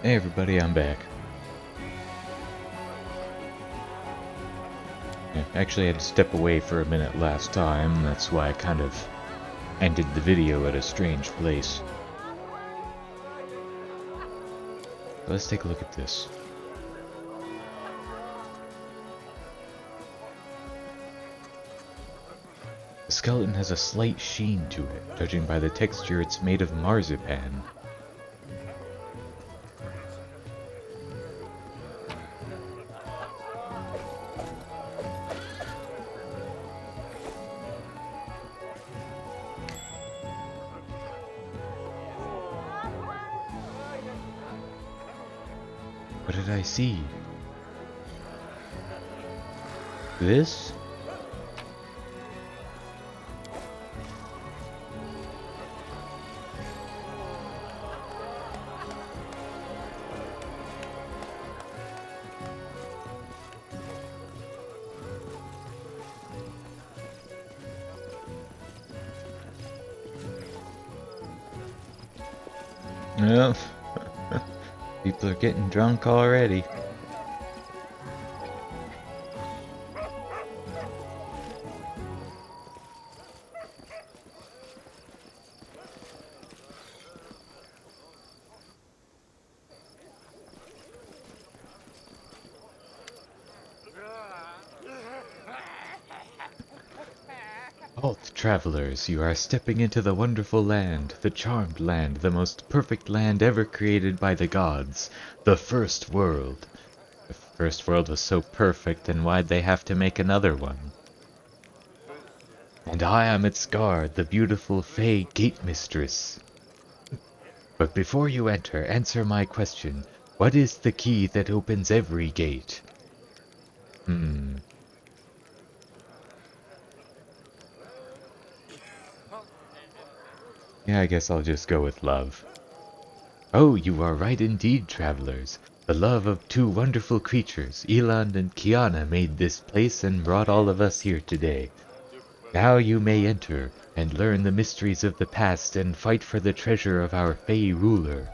Hey everybody, I'm back. Yeah, actually, I had to step away for a minute last time. That's why I kind of ended the video at a strange place. Let's take a look at this. The skeleton has a slight sheen to it. Judging by the texture, it's made of marzipan. What did I see? This? No. People are getting drunk already. Halt, travelers, you are stepping into the wonderful land, the charmed land, the most perfect land ever created by the gods, the first world. The first world was so perfect, then why'd they have to make another one? And I am its guard, the beautiful Fey Gate Mistress. But before you enter, answer my question. What is the key that opens every gate? Yeah, I guess I'll just go with love. Oh, you are right indeed, travelers. The love of two wonderful creatures, Eland and Kiana, made this place and brought all of us here today. Now you may enter and learn the mysteries of the past and fight for the treasure of our Fey ruler.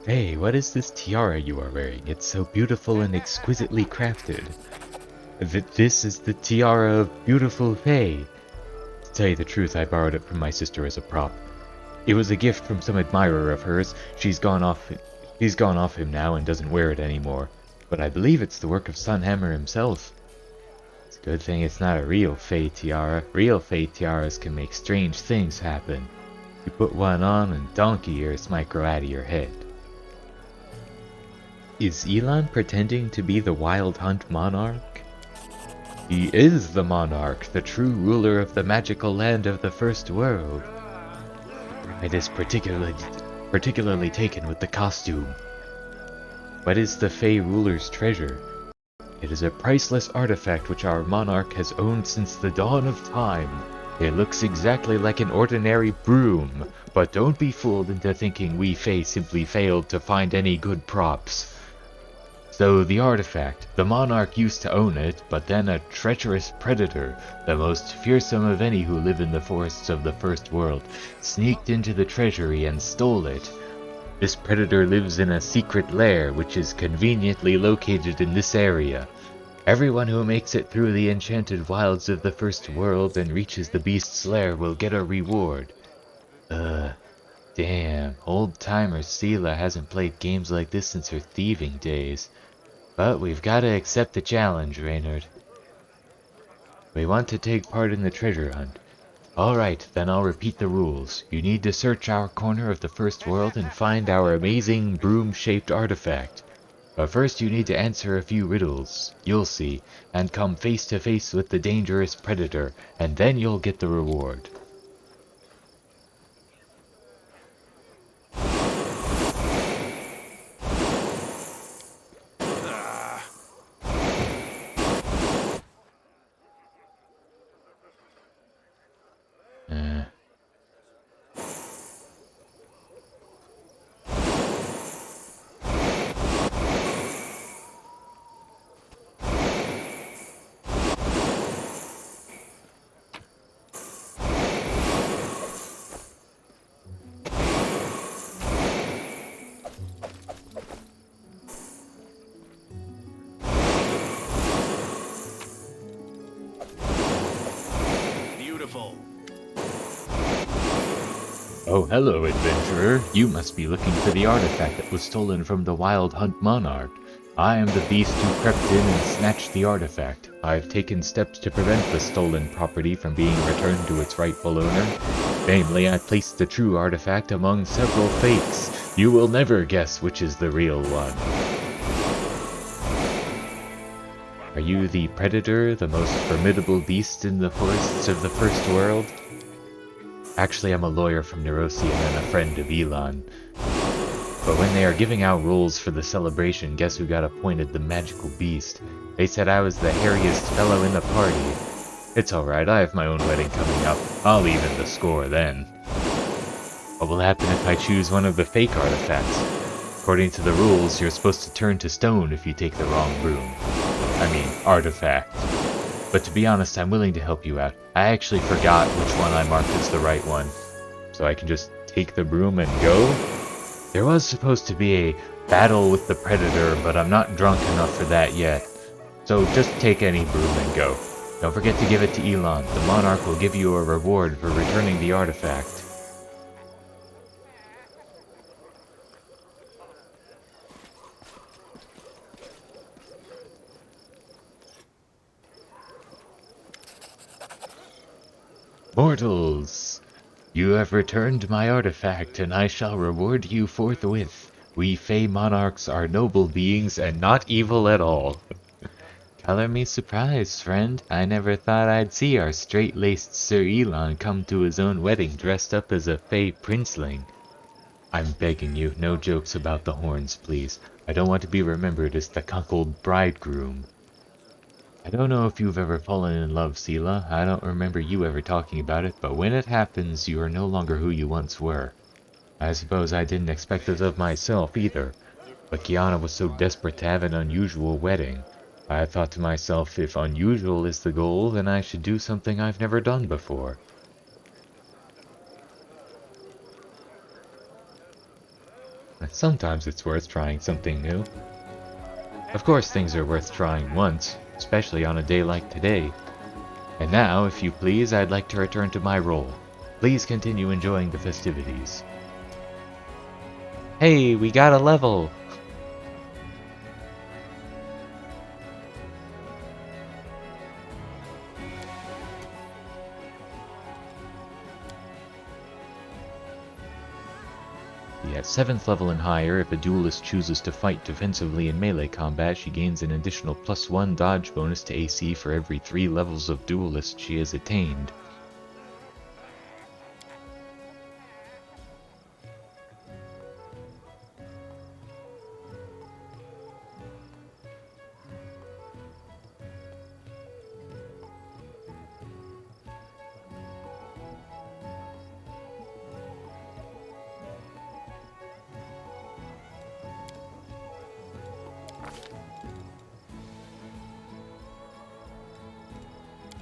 Hey, what is this tiara you are wearing? It's so beautiful and exquisitely crafted. This is the tiara of beautiful Fey. To tell you the truth, I borrowed it from my sister as a prop. It was a gift from some admirer of hers. She's gone off him now and doesn't wear it anymore. But I believe it's the work of Sunhammer himself. It's a good thing it's not a real Fey tiara. Real Fey tiaras can make strange things happen. You put one on and donkey ears might grow out of your head. Is Elon pretending to be the Wild Hunt monarch? He is the monarch, the true ruler of the magical land of the first world. It is particularly taken with the costume. What is the Fey ruler's treasure? It is a priceless artifact which our monarch has owned since the dawn of time. It looks exactly like an ordinary broom, but don't be fooled into thinking we Fey simply failed to find any good props. So the artifact, the monarch used to own it, but then a treacherous predator, the most fearsome of any who live in the forests of the first world, sneaked into the treasury and stole it. This predator lives in a secret lair which is conveniently located in this area. Everyone who makes it through the enchanted wilds of the first world and reaches the beast's lair will get a reward. Damn, old-timer Sela hasn't played games like this since her thieving days. But we've got to accept the challenge, Reynard. We want to take part in the treasure hunt. Alright, then I'll repeat the rules. You need to search our corner of the first world and find our amazing broom-shaped artifact. But first you need to answer a few riddles, you'll see, and come face to face with the dangerous predator, and then you'll get the reward. useful. Oh, hello, adventurer. You must be looking for the artifact that was stolen from the Wild Hunt Monarch. I am the beast who crept in and snatched the artifact. I've taken steps to prevent the stolen property from being returned to its rightful owner. Namely, I placed the true artifact among several fakes. You will never guess which is the real one. Are you the predator, the most formidable beast in the forests of the First World? Actually, I'm a lawyer from Nerosia and a friend of Elon. But when they are giving out rules for the celebration, guess who got appointed the magical beast? They said I was the hairiest fellow in the party. It's alright, I have my own wedding coming up. I'll even the score then. What will happen if I choose one of the fake artifacts? According to the rules, you're supposed to turn to stone if you take the wrong broom. I mean, artifact. But to be honest, I'm willing to help you out. I actually forgot which one I marked as the right one. So I can just take the broom and go? There was supposed to be a battle with the predator, but I'm not drunk enough for that yet. So just take any broom and go. Don't forget to give it to Elon. The monarch will give you a reward for returning the artifact. Mortals! You have returned my artifact, and I shall reward you forthwith. We Fey monarchs are noble beings and not evil at all. Color me surprised, friend. I never thought I'd see our straight-laced Sir Elon come to his own wedding dressed up as a Fey princeling. I'm begging you, no jokes about the horns, please. I don't want to be remembered as the cuckold bridegroom. I don't know if you've ever fallen in love, Sela. I don't remember you ever talking about it, but when it happens, you are no longer who you once were. I suppose I didn't expect it of myself either, but Kiana was so desperate to have an unusual wedding. I thought to myself, if unusual is the goal, then I should do something I've never done before. Sometimes it's worth trying something new. Of course things are worth trying once, especially on a day like today. And now, if you please, I'd like to return to my role. Please continue enjoying the festivities. Hey, we got a level! At 7th level and higher, if a duelist chooses to fight defensively in melee combat, she gains an additional +1 dodge bonus to AC for every 3 levels of duelist she has attained.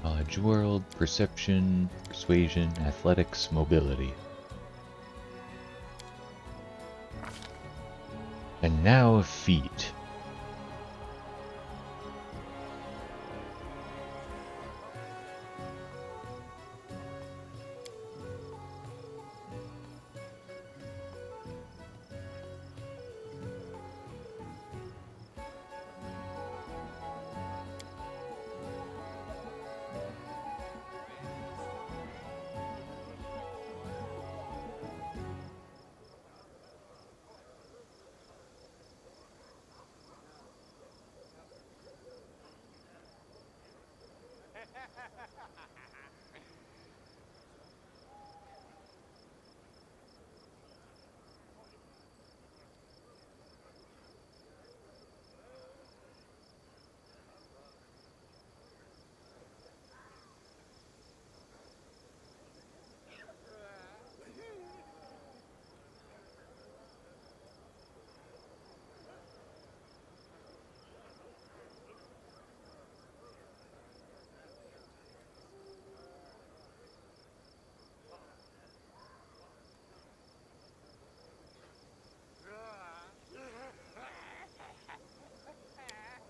Knowledge World, Perception, Persuasion, Athletics, Mobility. And now a feat.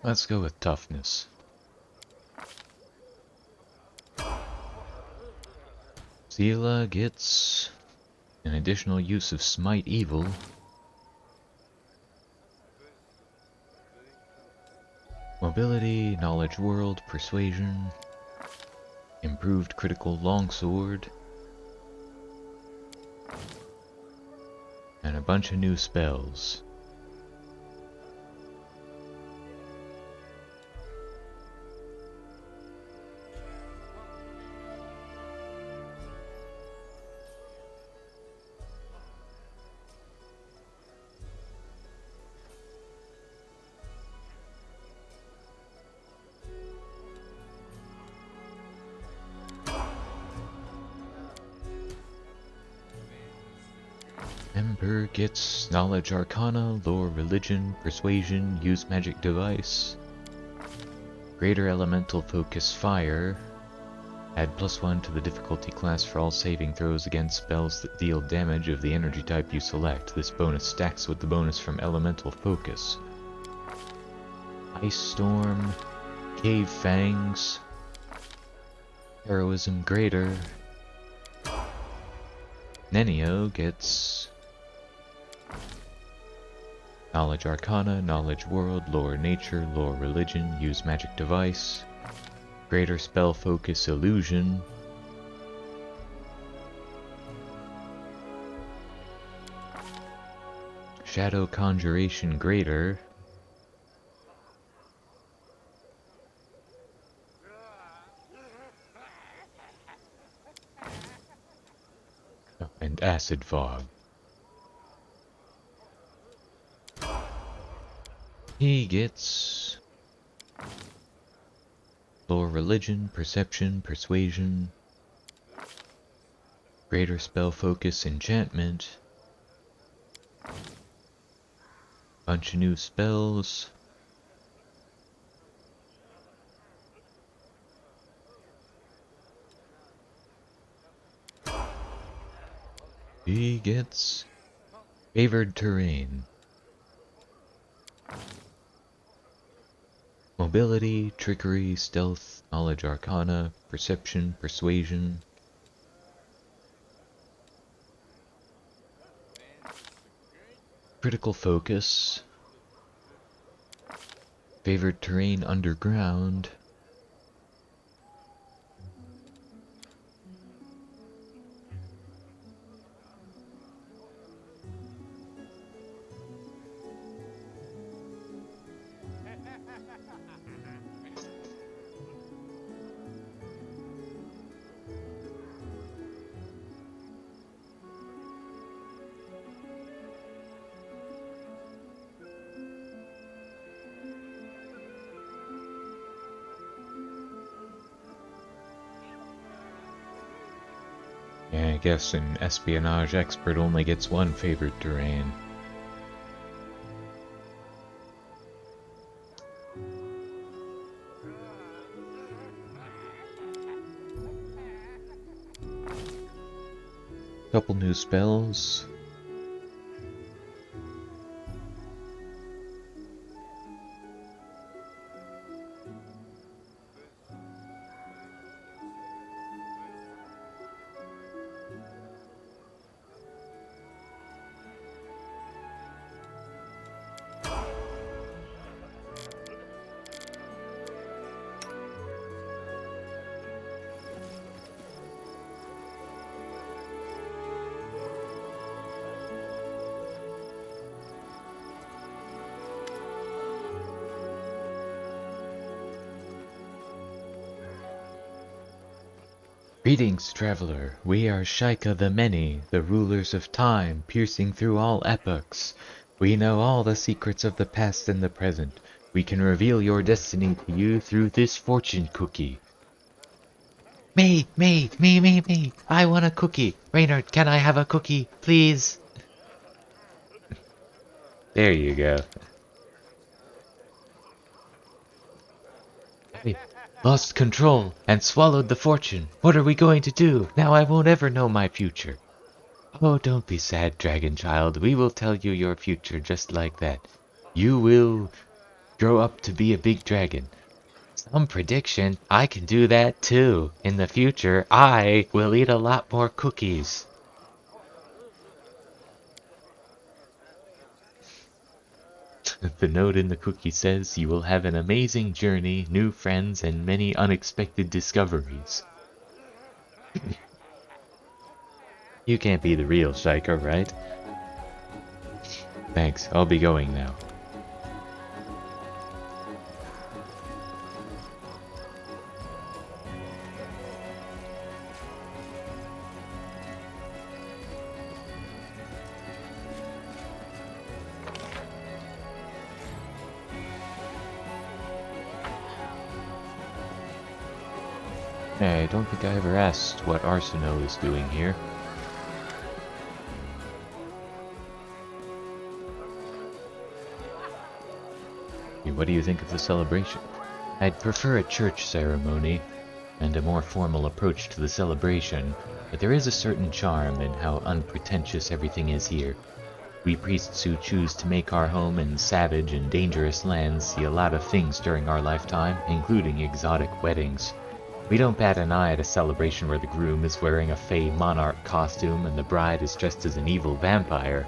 Let's go with toughness. Sela gets an additional use of Smite Evil. Mobility, Knowledge World, Persuasion, improved critical longsword, and a bunch of new spells. Ember gets Knowledge Arcana, Lore Religion, Persuasion, Use Magic Device, Greater Elemental Focus Fire, add +1 to the difficulty class for all saving throws against spells that deal damage of the energy type you select. This bonus stacks with the bonus from Elemental Focus. Ice Storm, Cave Fangs, Heroism Greater. Nenio gets Knowledge Arcana, Knowledge World, Lore Nature, Lore Religion, Use Magic Device, Greater Spell Focus Illusion, Shadow Conjuration Greater, and Acid Fog. He gets Lore Religion, Perception, Persuasion, Greater Spell Focus Enchantment, bunch of new spells, he gets Favored Terrain, Mobility, Trickery, Stealth, Knowledge Arcana, Perception, Persuasion, Critical Focus, Favored Terrain Underground, I guess an espionage expert only gets one favored terrain. Couple new spells. Greetings, traveler. We are Shaika the Many, the rulers of time, piercing through all epochs. We know all the secrets of the past and the present. We can reveal your destiny to you through this fortune cookie. Me! I want a cookie. Reynard, can I have a cookie, please? There you go. Hey, lost control and swallowed the fortune. What are we going to do? Now I won't ever know my future. Oh, don't be sad, dragon child. We will tell you your future just like that. You will grow up to be a big dragon. Some prediction, I can do that too. In the future, I will eat a lot more cookies. The note in the cookie says you will have an amazing journey, new friends, and many unexpected discoveries. You can't be the real Shiker, right? Thanks, I'll be going now. Hey, I don't think I ever asked what Arsenault is doing here. What do you think of the celebration? I'd prefer a church ceremony and a more formal approach to the celebration, but there is a certain charm in how unpretentious everything is here. We priests who choose to make our home in savage and dangerous lands see a lot of things during our lifetime, including exotic weddings. We don't bat an eye at a celebration where the groom is wearing a fey monarch costume and the bride is dressed as an evil vampire.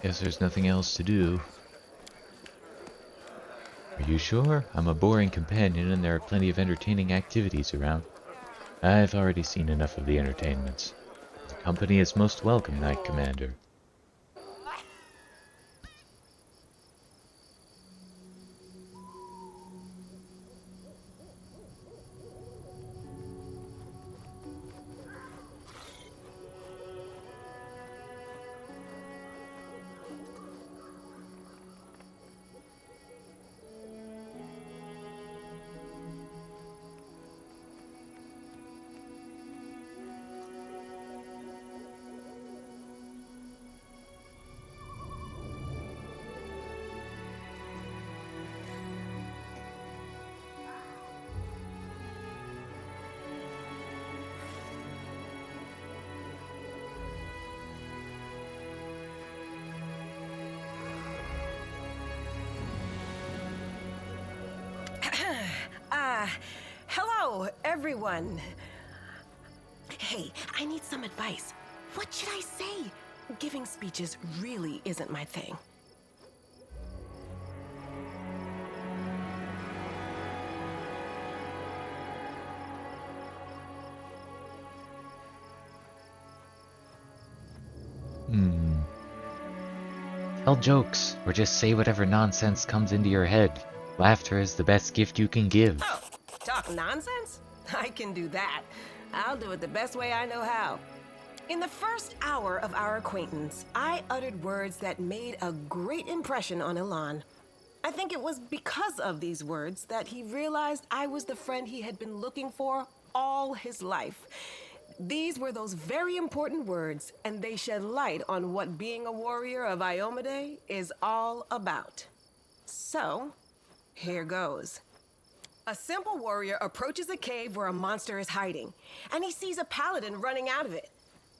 Guess there's nothing else to do. Are you sure? I'm a boring companion and there are plenty of entertaining activities around. I've already seen enough of the entertainments. The company is most welcome, Knight Commander. Hello, everyone. Hey, I need some advice. What should I say? Giving speeches really isn't my thing. Tell jokes, or just say whatever nonsense comes into your head. Laughter is the best gift you can give. Oh, talk nonsense? I can do that. I'll do it the best way I know how. In the first hour of our acquaintance, I uttered words that made a great impression on Elan. I think it was because of these words that he realized I was the friend he had been looking for all his life. These were those very important words, and they shed light on what being a warrior of Iomade is all about. So, here goes. A simple warrior approaches a cave where a monster is hiding, and he sees a paladin running out of it.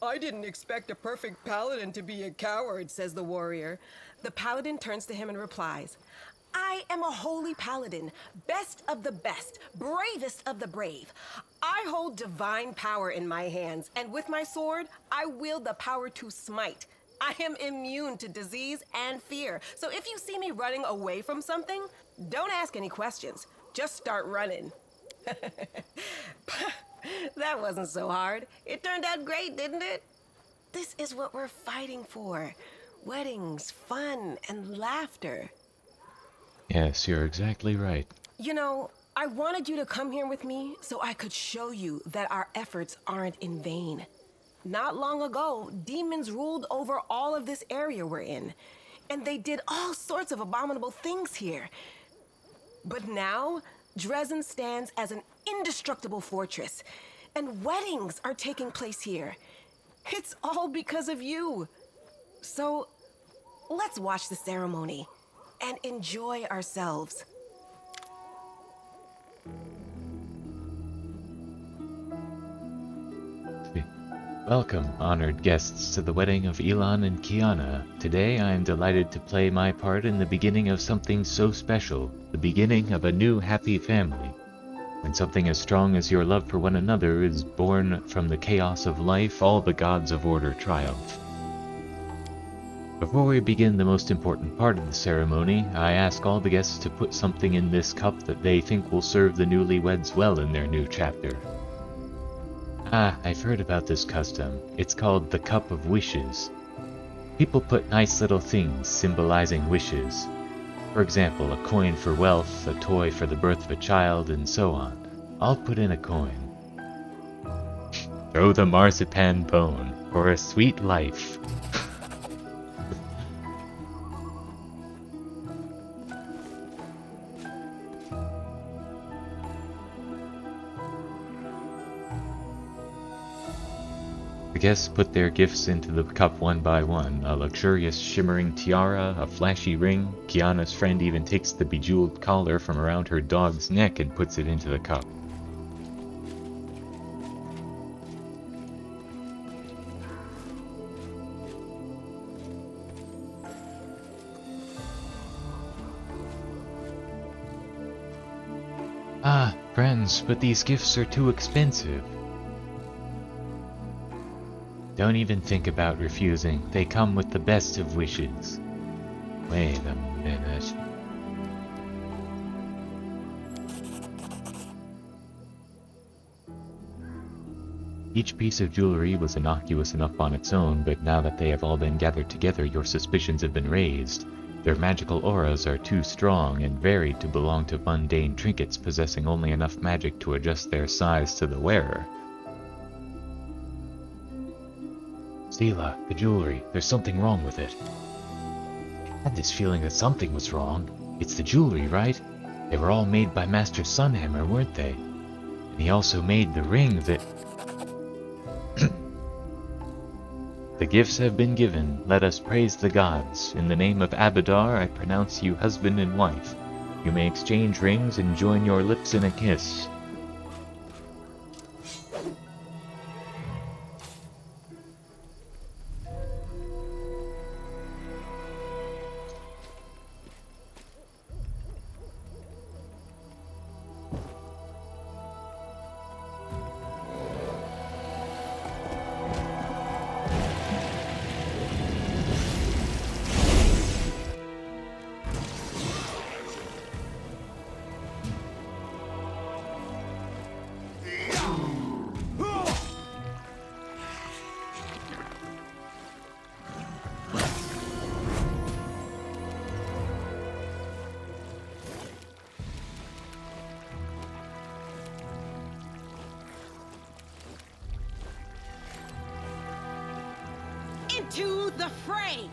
I didn't expect a perfect paladin to be a coward, says the warrior. The paladin turns to him and replies, I am a holy paladin, best of the best, bravest of the brave. I hold divine power in my hands, and with my sword, I wield the power to smite. I am immune to disease and fear, so if you see me running away from something, don't ask any questions. Just start running. That wasn't so hard. It turned out great, didn't it? This is what we're fighting for. Weddings, fun, and laughter. Yes, you're exactly right. You know, I wanted you to come here with me so I could show you that our efforts aren't in vain. Not long ago, demons ruled over all of this area we're in, and they did all sorts of abominable things here. But now, Dresden stands as an indestructible fortress, and weddings are taking place here. It's all because of you. So, let's watch the ceremony and enjoy ourselves. Welcome, honored guests, to the wedding of Elon and Kiana. Today I am delighted to play my part in the beginning of something so special, the beginning of a new happy family. When something as strong as your love for one another is born from the chaos of life, all the gods of order triumph. Before we begin the most important part of the ceremony, I ask all the guests to put something in this cup that they think will serve the newlyweds well in their new chapter. Ah, I've heard about this custom. It's called the Cup of Wishes. People put nice little things symbolizing wishes. For example, a coin for wealth, a toy for the birth of a child, and so on. I'll put in a coin. Throw the marzipan bone for a sweet life. The guests put their gifts into the cup one by one, a luxurious shimmering tiara, a flashy ring. Kiana's friend even takes the bejeweled collar from around her dog's neck and puts it into the cup. Ah, friends, but these gifts are too expensive. Don't even think about refusing. They come with the best of wishes. Wait a minute. Each piece of jewelry was innocuous enough on its own, but now that they have all been gathered together, your suspicions have been raised. Their magical auras are too strong and varied to belong to mundane trinkets possessing only enough magic to adjust their size to the wearer. Stila, the jewelry, there's something wrong with it. I had this feeling that something was wrong. It's the jewelry, right? They were all made by Master Sunhammer, weren't they? And he also made the ring that... The gifts have been given. Let us praise the gods. In the name of Abadar, I pronounce you husband and wife. You may exchange rings and join your lips in a kiss. Into the fray!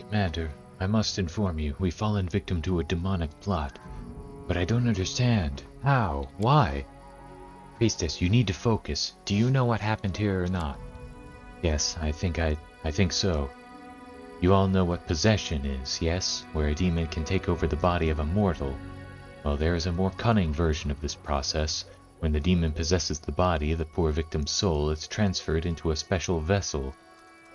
Commander, I must inform you, we've fallen victim to a demonic plot. But I don't understand. How? Why? Priestess, you need to focus. Do you know what happened here or not? Yes, I think so. You all know what possession is, yes? Where a demon can take over the body of a mortal. Well, there is a more cunning version of this process. When the demon possesses the body of the poor victim's soul, it's transferred into a special vessel.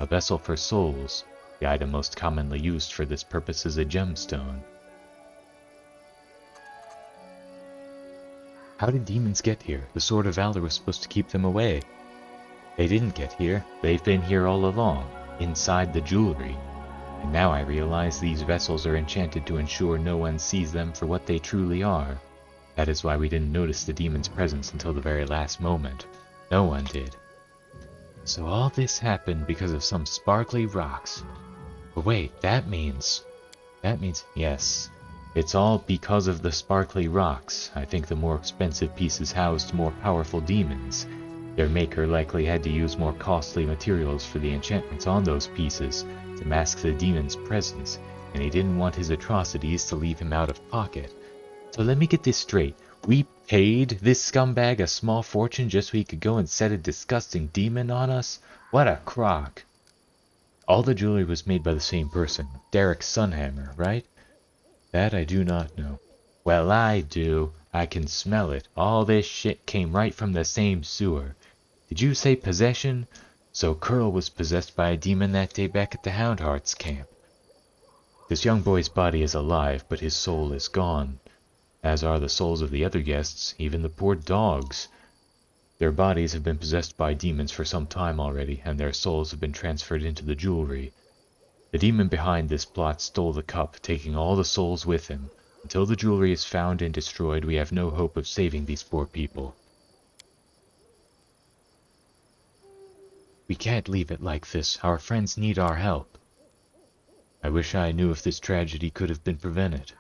A vessel for souls. The item most commonly used for this purpose is a gemstone. How did demons get here? The Sword of Valor was supposed to keep them away. They didn't get here. They've been here all along, inside the jewelry. And now I realize these vessels are enchanted to ensure no one sees them for what they truly are. That is why we didn't notice the demon's presence until the very last moment. No one did. So all this happened because of some sparkly rocks. But wait, that means, yes. It's all because of the sparkly rocks. I think the more expensive pieces housed more powerful demons. Their maker likely had to use more costly materials for the enchantments on those pieces to mask the demon's presence, and he didn't want his atrocities to leave him out of pocket. So let me get this straight. We paid this scumbag a small fortune just so he could go and set a disgusting demon on us? What a crock. All the jewelry was made by the same person, Derek Sunhammer, right? That I do not know. Well, I do. I can smell it. All this shit came right from the same sewer. Did you say possession? So Curl was possessed by a demon that day back at the Houndhearts camp. This young boy's body is alive, but his soul is gone. As are the souls of the other guests, even the poor dogs. Their bodies have been possessed by demons for some time already, and their souls have been transferred into the jewelry. The demon behind this plot stole the cup, taking all the souls with him. Until the jewelry is found and destroyed, we have no hope of saving these poor people. We can't leave it like this. Our friends need our help. I wish I knew if this tragedy could have been prevented.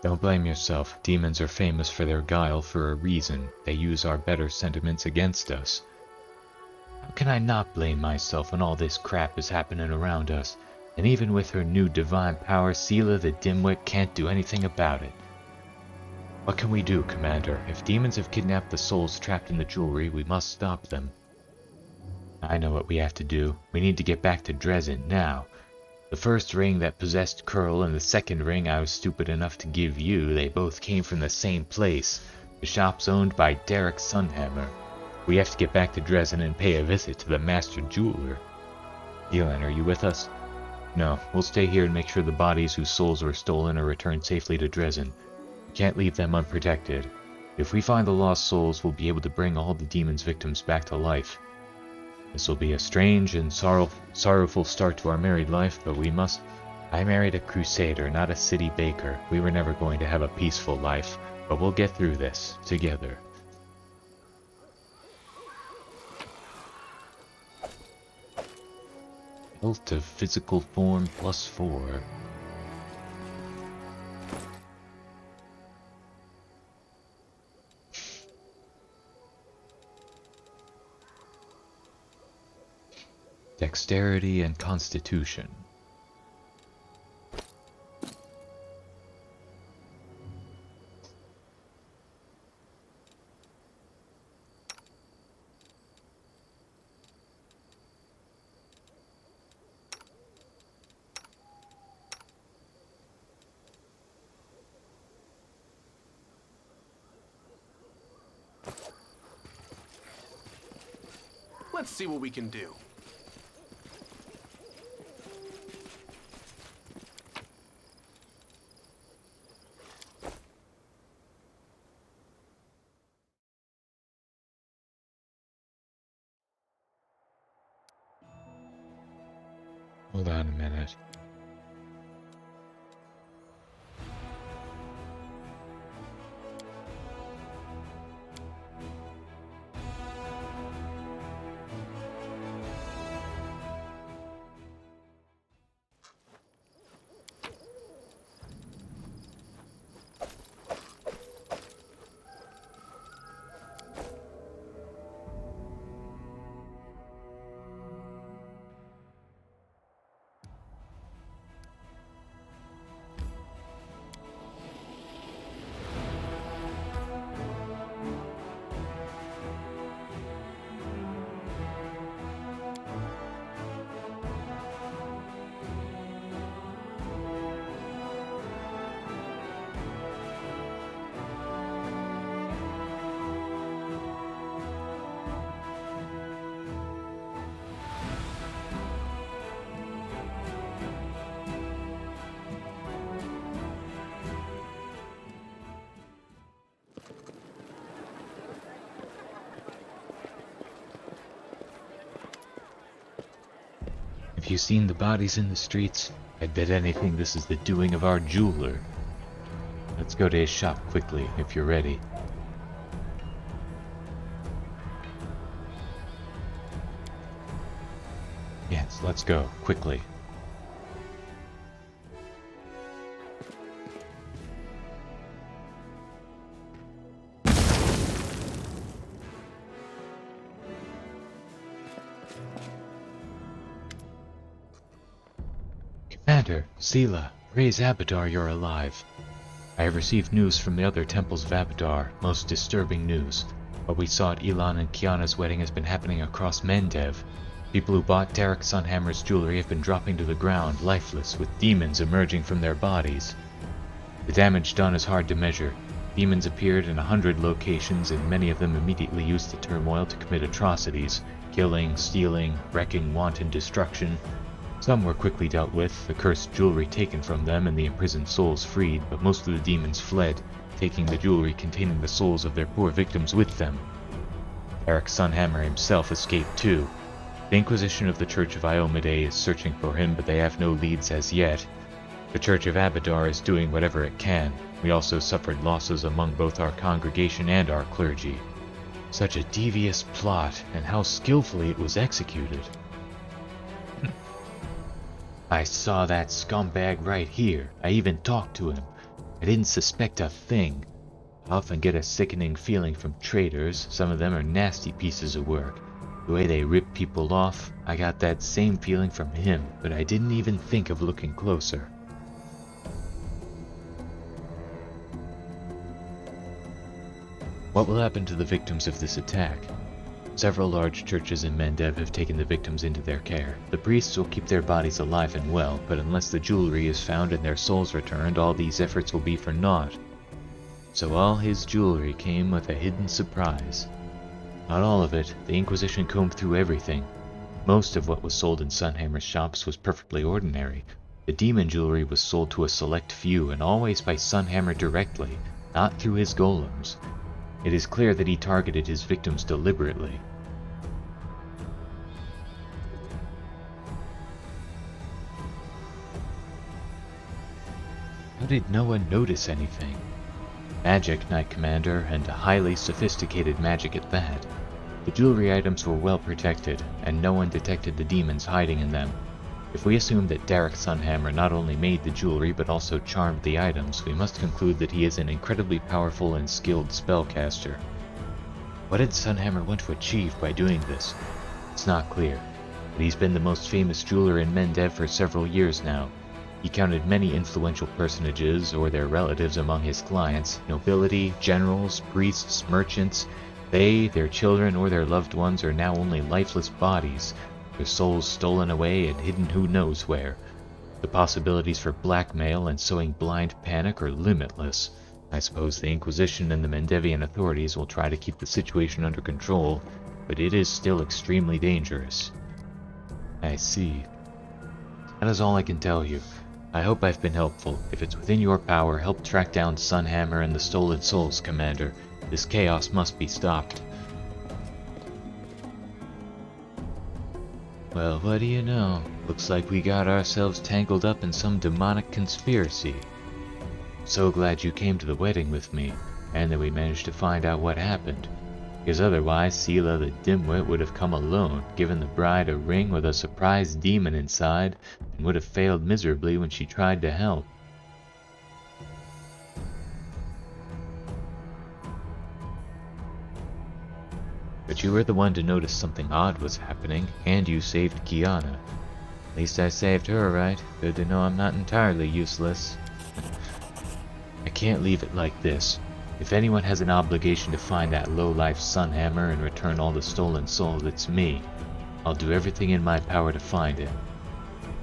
Don't blame yourself. Demons are famous for their guile for a reason. They use our better sentiments against us. How can I not blame myself when all this crap is happening around us? And even with her new divine power, Seela the Dimwit can't do anything about it. What can we do, Commander? If demons have kidnapped the souls trapped in the jewelry, we must stop them. I know what we have to do. We need to get back to Dresden now. The first ring that possessed Curl and the second ring I was stupid enough to give you, they both came from the same place. The shop's owned by Derek Sunhammer. We have to get back to Dresden and pay a visit to the master jeweler. Elon, are you with us? No, we'll stay here and make sure the bodies whose souls were stolen are returned safely to Dresden. We can't leave them unprotected. If we find the lost souls, we'll be able to bring all the demon's victims back to life. This will be a strange and sorrowful start to our married life, but we must... I married a crusader, not a city baker. We were never going to have a peaceful life, but we'll get through this, together. Health to physical form +4. Dexterity and constitution. Let's see what we can do. Hold on a minute. Have you seen the bodies in the streets? I'd bet anything this is the doing of our jeweler. Let's go to his shop quickly, if you're ready. Yes, let's go, quickly. Commander, Sela, praise Abadar you're alive. I have received news from the other temples of Abadar, most disturbing news. What we saw at Elon and Kiana's wedding has been happening across Mendev. People who bought Derek Sunhammer's jewelry have been dropping to the ground, lifeless, with demons emerging from their bodies. The damage done is hard to measure. Demons appeared in 100 locations, and many of them immediately used the turmoil to commit atrocities, killing, stealing, wrecking wanton destruction. Some were quickly dealt with, the cursed jewelry taken from them and the imprisoned souls freed, but most of the demons fled, taking the jewelry containing the souls of their poor victims with them. Derek Sunhammer himself escaped too. The Inquisition of the Church of Iomade is searching for him, but they have no leads as yet. The Church of Abadar is doing whatever it can. We also suffered losses among both our congregation and our clergy. Such a devious plot, and how skillfully it was executed. I saw that scumbag right here. I even talked to him. I didn't suspect a thing. I often get a sickening feeling from traitors. Some of them are nasty pieces of work. The way they rip people off, I got that same feeling from him, but I didn't even think of looking closer. What will happen to the victims of this attack? Several large churches in Mendev have taken the victims into their care. The priests will keep their bodies alive and well, but unless the jewelry is found and their souls returned, all these efforts will be for naught. So all his jewelry came with a hidden surprise. Not all of it. The Inquisition combed through everything. Most of what was sold in Sunhammer's shops was perfectly ordinary. The demon jewelry was sold to a select few and always by Sunhammer directly, not through his golems. It is clear that he targeted his victims deliberately. How did no one notice anything? Magic, Knight Commander, and highly sophisticated magic at that. The jewelry items were well protected, and no one detected the demons hiding in them. If we assume that Derek Sunhammer not only made the jewelry but also charmed the items, we must conclude that he is an incredibly powerful and skilled spellcaster. What did Sunhammer want to achieve by doing this? It's not clear, but he's been the most famous jeweler in Mendev for several years now. He counted many influential personages or their relatives among his clients, nobility, generals, priests, merchants. They, their children, or their loved ones are now only lifeless bodies, their souls stolen away and hidden who knows where. The possibilities for blackmail and sowing blind panic are limitless. I suppose the Inquisition and the Mendevian authorities will try to keep the situation under control, but it is still extremely dangerous. I see. That is all I can tell you. I hope I've been helpful. If it's within your power, help track down Sunhammer and the Stolen Souls, Commander. This chaos must be stopped. Well, what do you know? Looks like we got ourselves tangled up in some demonic conspiracy. So glad you came to the wedding with me, and that we managed to find out what happened. Because otherwise, Sela the dimwit would have come alone, given the bride a ring with a surprise demon inside, and would have failed miserably when she tried to help. But you were the one to notice something odd was happening, and you saved Kiana. At least I saved her, right? Good to know I'm not entirely useless. I can't leave it like this. If anyone has an obligation to find that low-life Sunhammer and return all the stolen souls, it's me. I'll do everything in my power to find it.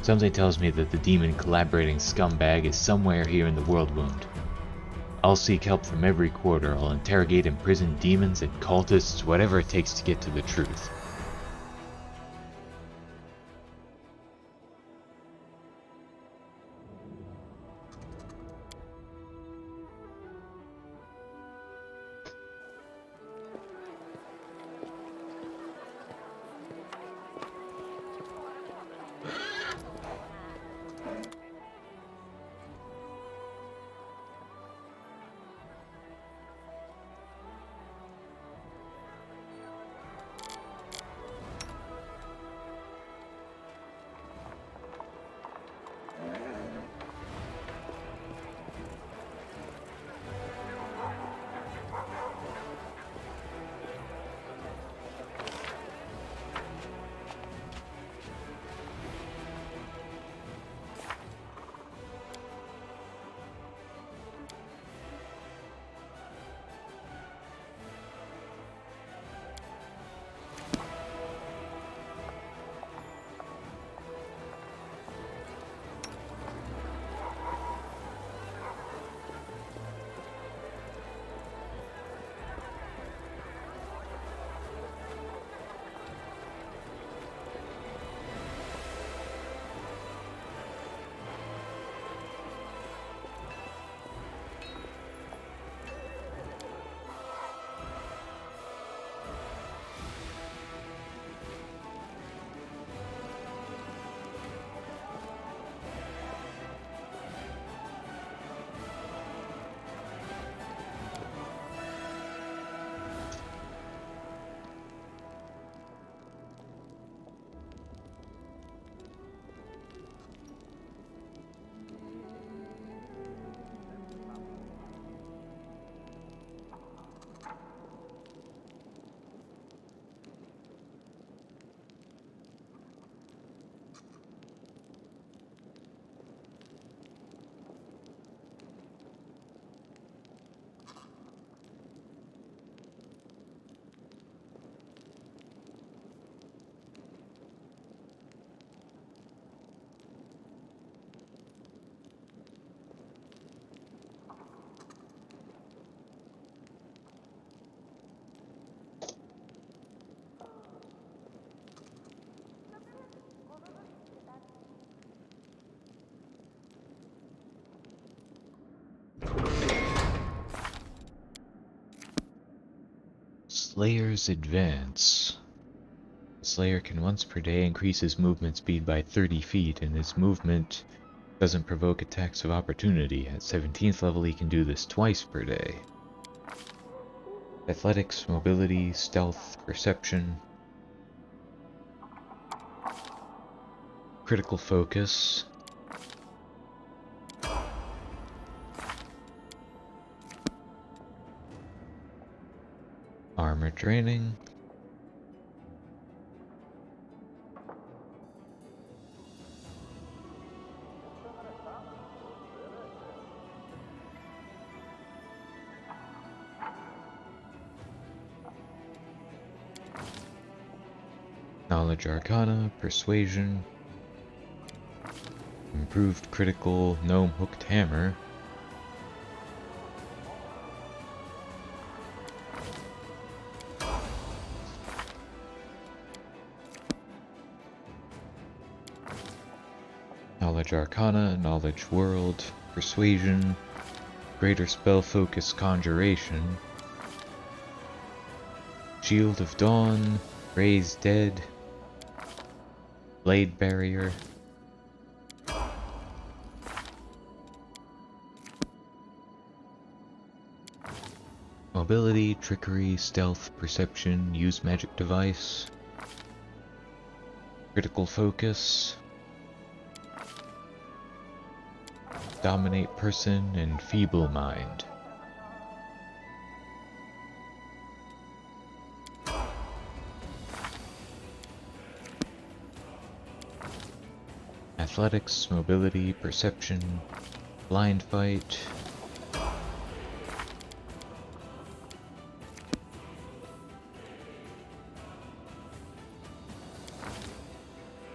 Something tells me that the demon-collaborating scumbag is somewhere here in the World Wound. I'll seek help from every quarter. I'll interrogate imprisoned demons and cultists, whatever it takes to get to the truth. Slayer's Advance. The Slayer can once per day increase his movement speed by 30 feet, and his movement doesn't provoke attacks of opportunity. At 17th level, he can do this twice per day. Athletics, mobility, stealth, perception, critical focus, armor training, knowledge arcana, persuasion, improved critical gnome hooked hammer, knowledge arcana, knowledge world, persuasion, greater spell focus conjuration, shield of dawn, raise dead, blade barrier, mobility, trickery, stealth, perception, use magic device, critical focus, dominate person, and feeble mind. Athletics, mobility, perception, blind fight,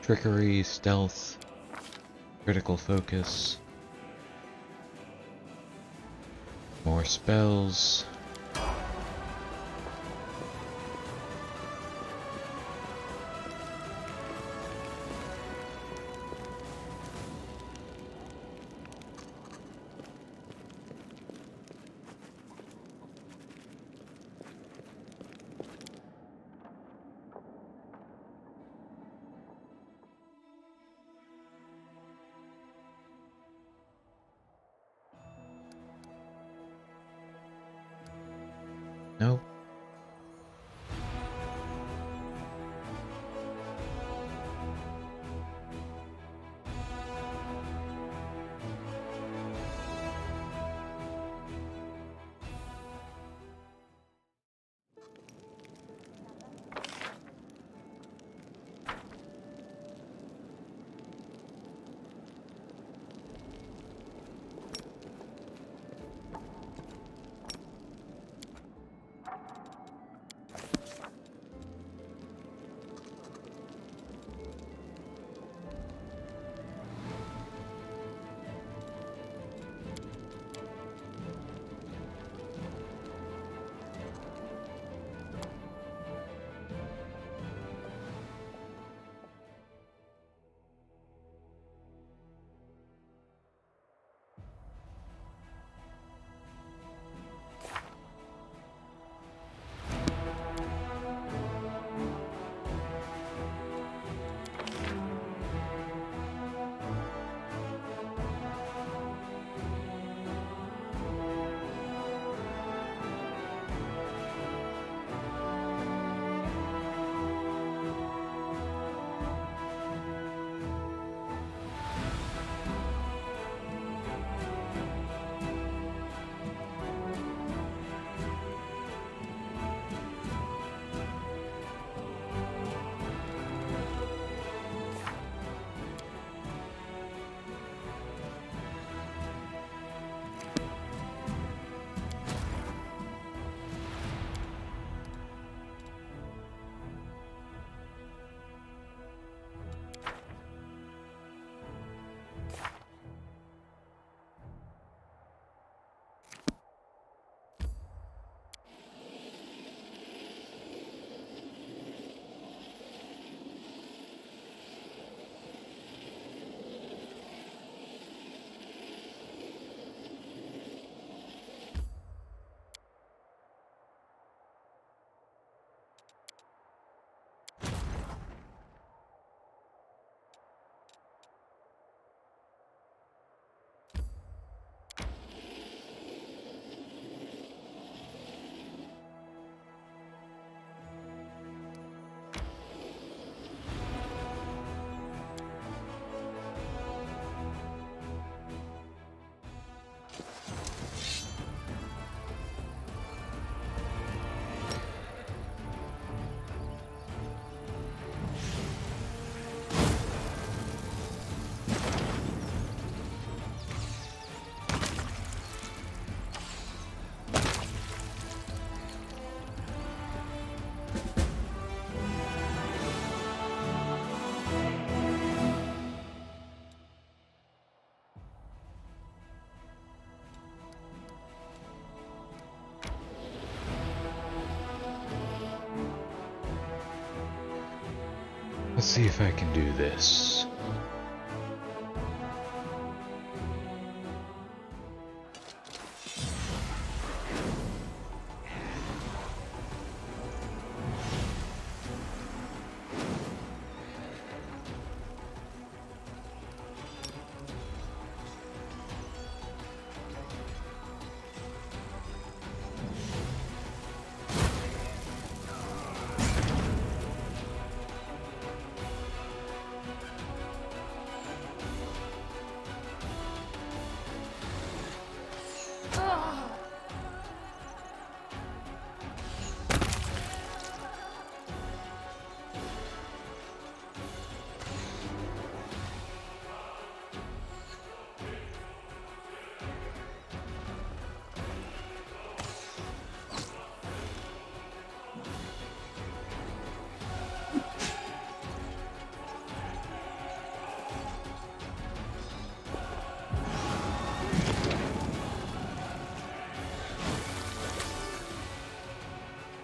trickery, stealth, critical focus, more spells, no. Let's see if I can do this.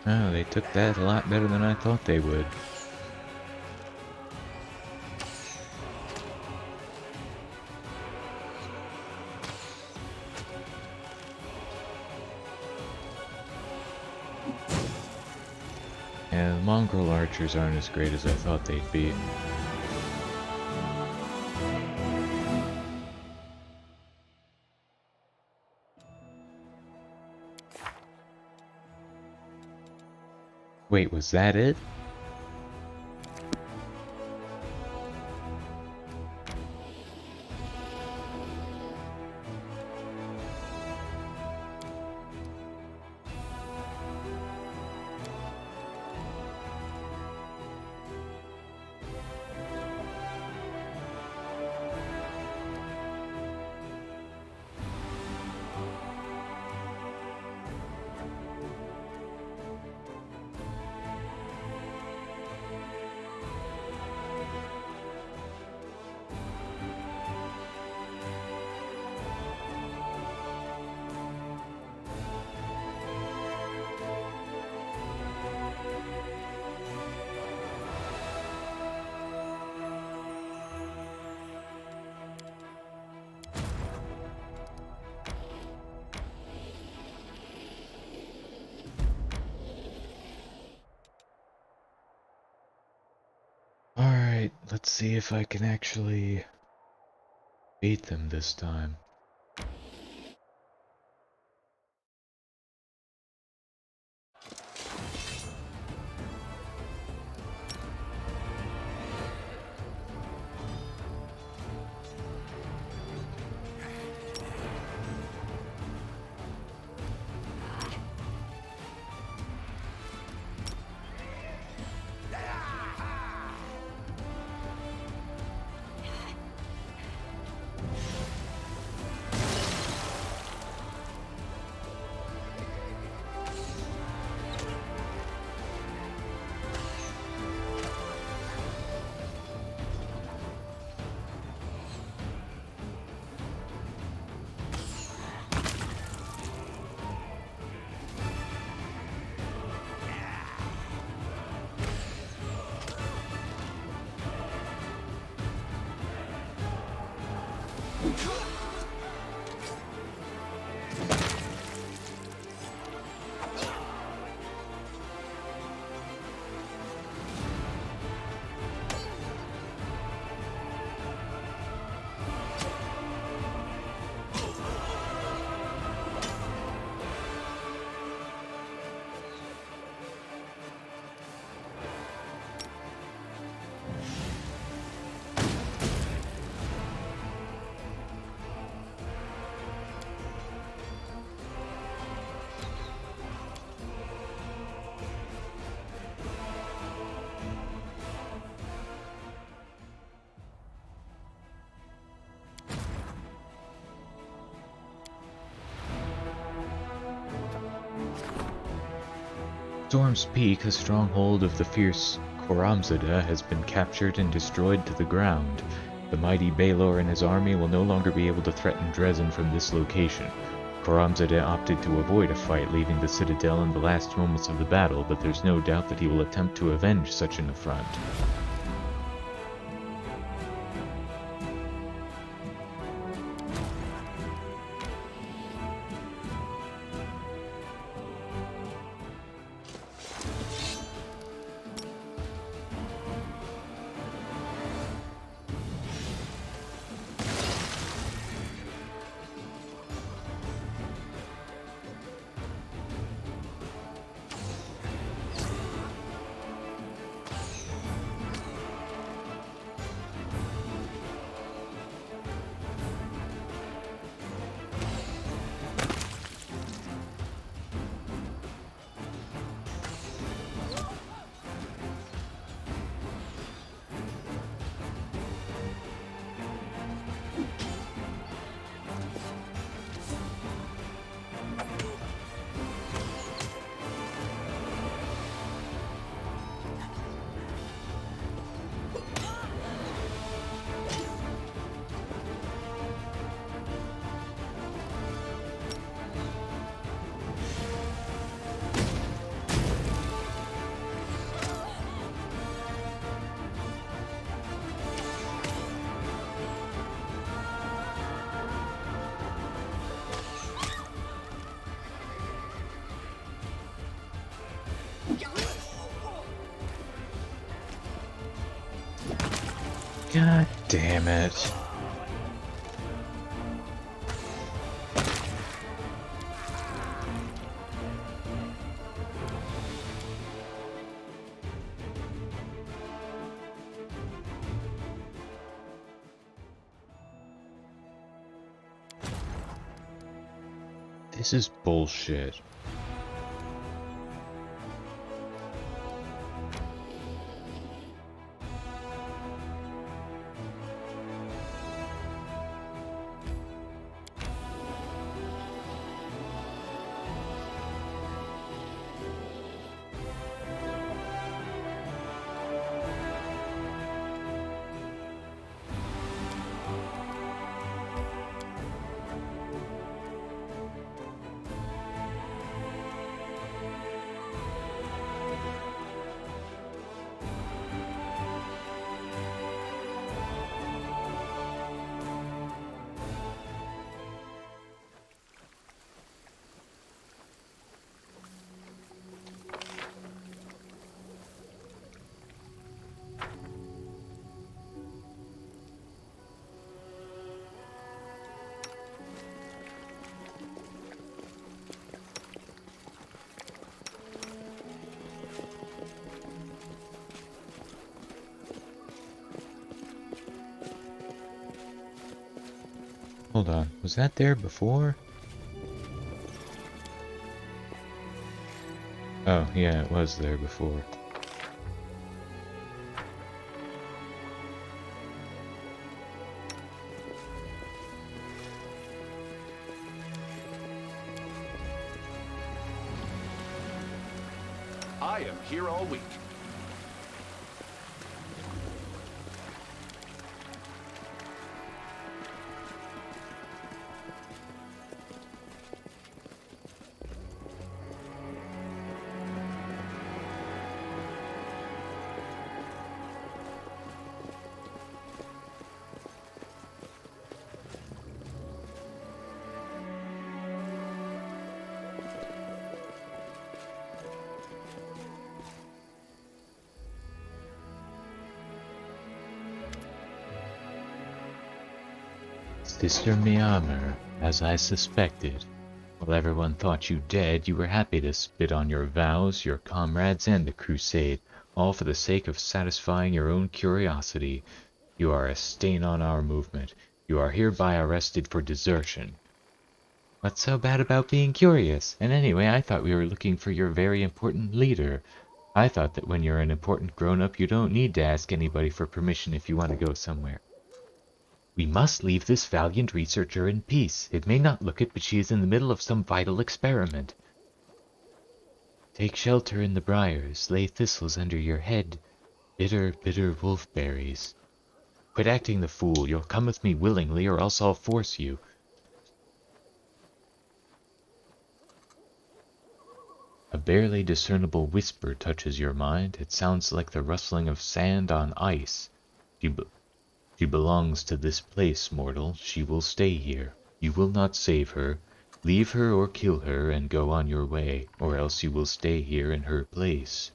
Oh, they took that a lot better than I thought they would. Yeah, the mongrel archers aren't as great as I thought they'd be. Wait, was that it? Alright, let's see if I can actually beat them this time. Storm's Peak, a stronghold of the fierce Khoramzada, has been captured and destroyed to the ground. The mighty Baelor and his army will no longer be able to threaten Dresden from this location. Khoramzada opted to avoid a fight, leaving the citadel in the last moments of the battle, but there's no doubt that he will attempt to avenge such an affront. God damn it. This is bullshit. Hold on, was that there before? Oh, yeah, it was there before. I am here all week. Sister Myanmar, as I suspected. While everyone thought you dead, you were happy to spit on your vows, your comrades, and the crusade, all for the sake of satisfying your own curiosity. You are a stain on our movement. You are hereby arrested for desertion. What's so bad about being curious? And anyway, I thought we were looking for your very important leader. I thought that when you're an important grown-up, you don't need to ask anybody for permission if you want to go somewhere. We must leave this valiant researcher in peace. It may not look it, but she is in the middle of some vital experiment. Take shelter in the briars, lay thistles under your head. Bitter, bitter wolfberries. Quit acting the fool. You'll come with me willingly, or else I'll force you. A barely discernible whisper touches your mind. It sounds like the rustling of sand on ice. She belongs to this place, mortal. She will stay here. You will not save her. Leave her or kill her and go on your way, or else you will stay here in her place.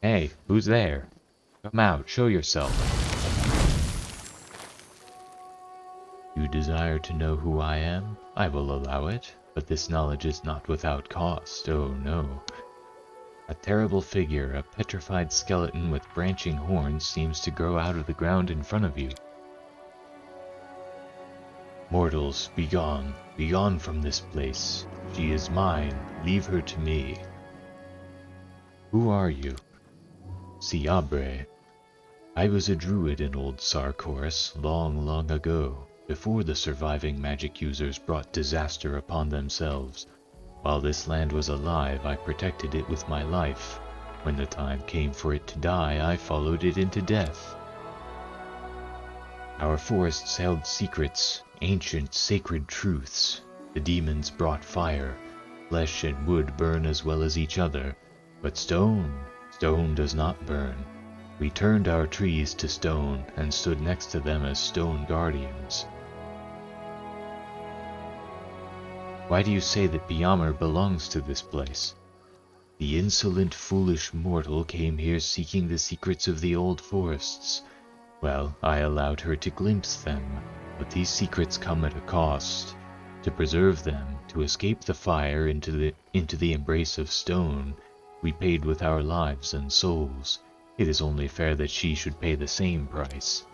Hey, who's there? Come out, show yourself. You desire to know who I am? I will allow it, but this knowledge is not without cost, oh no. A terrible figure, a petrified skeleton with branching horns, seems to grow out of the ground in front of you. Mortals, begone, begone from this place. She is mine, leave her to me. Who are you? Siabre. I was a druid in old Sarkoris long, long ago, before the surviving magic users brought disaster upon themselves. While this land was alive, I protected it with my life. When the time came for it to die, I followed it into death. Our forests held secrets, ancient sacred truths. The demons brought fire. Flesh and wood burn as well as each other. But stone does not burn. We turned our trees to stone and stood next to them as stone guardians. Why do you say that Biamr belongs to this place? The insolent, foolish mortal came here seeking the secrets of the old forests. Well, I allowed her to glimpse them, but these secrets come at a cost. To preserve them, to escape the fire into the embrace of stone, we paid with our lives and souls. It is only fair that she should pay the same price.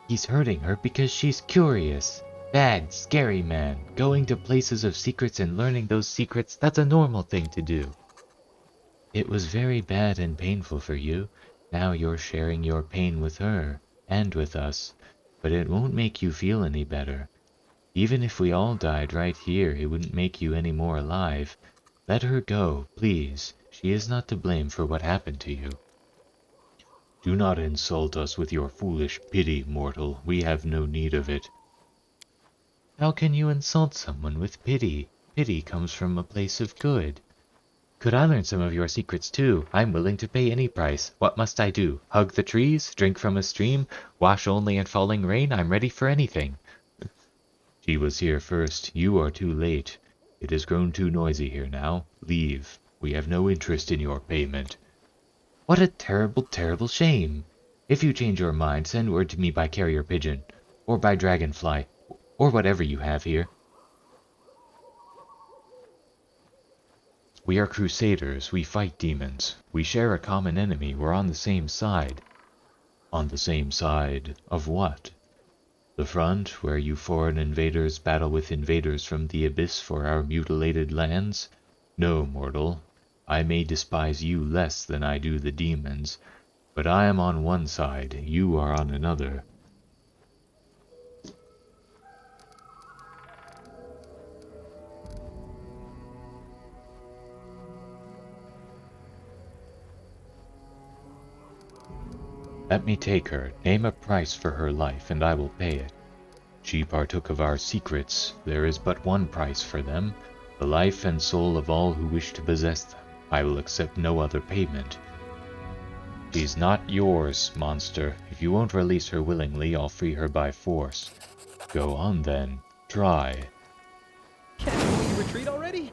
He's hurting her because she's curious. Bad, scary man. Going to places of secrets and learning those secrets, that's a normal thing to do. It was very bad and painful for you. Now you're sharing your pain with her, and with us. But it won't make you feel any better. Even if we all died right here, it wouldn't make you any more alive. Let her go, please. She is not to blame for what happened to you. Do not insult us with your foolish pity, mortal. We have no need of it. How can you insult someone with pity? Pity comes from a place of good. Could I learn some of your secrets too? I'm willing to pay any price. What must I do? Hug the trees? Drink from a stream? Wash only in falling rain? I'm ready for anything. She was here first. You are too late. It has grown too noisy here now. Leave. We have no interest in your payment. What a terrible, terrible shame. If you change your mind, send word to me by carrier pigeon, or by dragonfly, or whatever you have here. We are crusaders. We fight demons. We share a common enemy. We're on the same side. On the same side of what? The front, where you foreign invaders battle with invaders from the abyss for our mutilated lands? No, mortal. I may despise you less than I do the demons, but I am on one side, you are on another. Let me take her. Name a price for her life, and I will pay it. She partook of our secrets. There is but one price for them, the life and soul of all who wish to possess them. I will accept no other payment. She's not yours, monster. If you won't release her willingly, I'll free her by force. Go on then. Try. Can't we retreat already?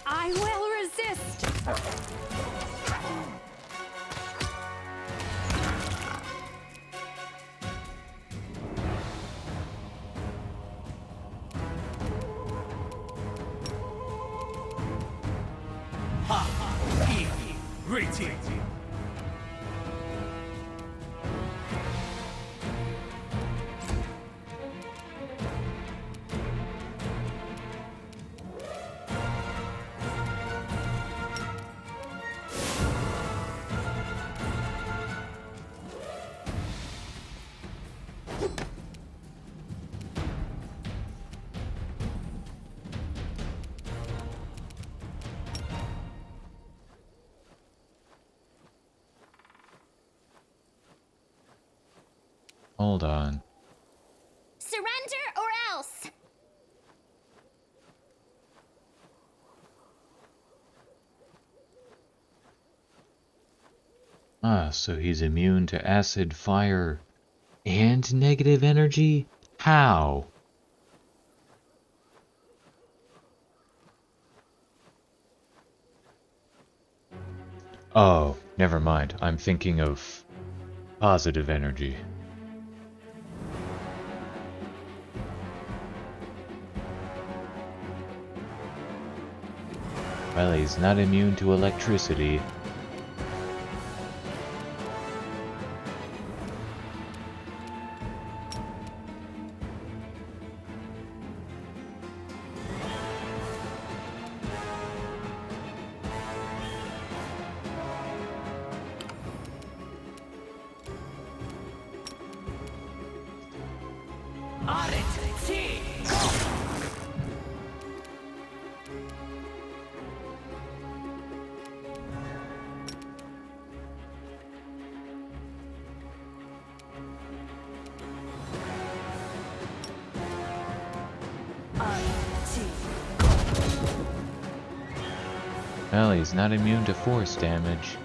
I will resist! Hold on. Surrender or else! Ah, so he's immune to acid, fire, and negative energy? How? Oh, never mind. I'm thinking of positive energy. Well, he's not immune to electricity. Well, he's not immune to force damage.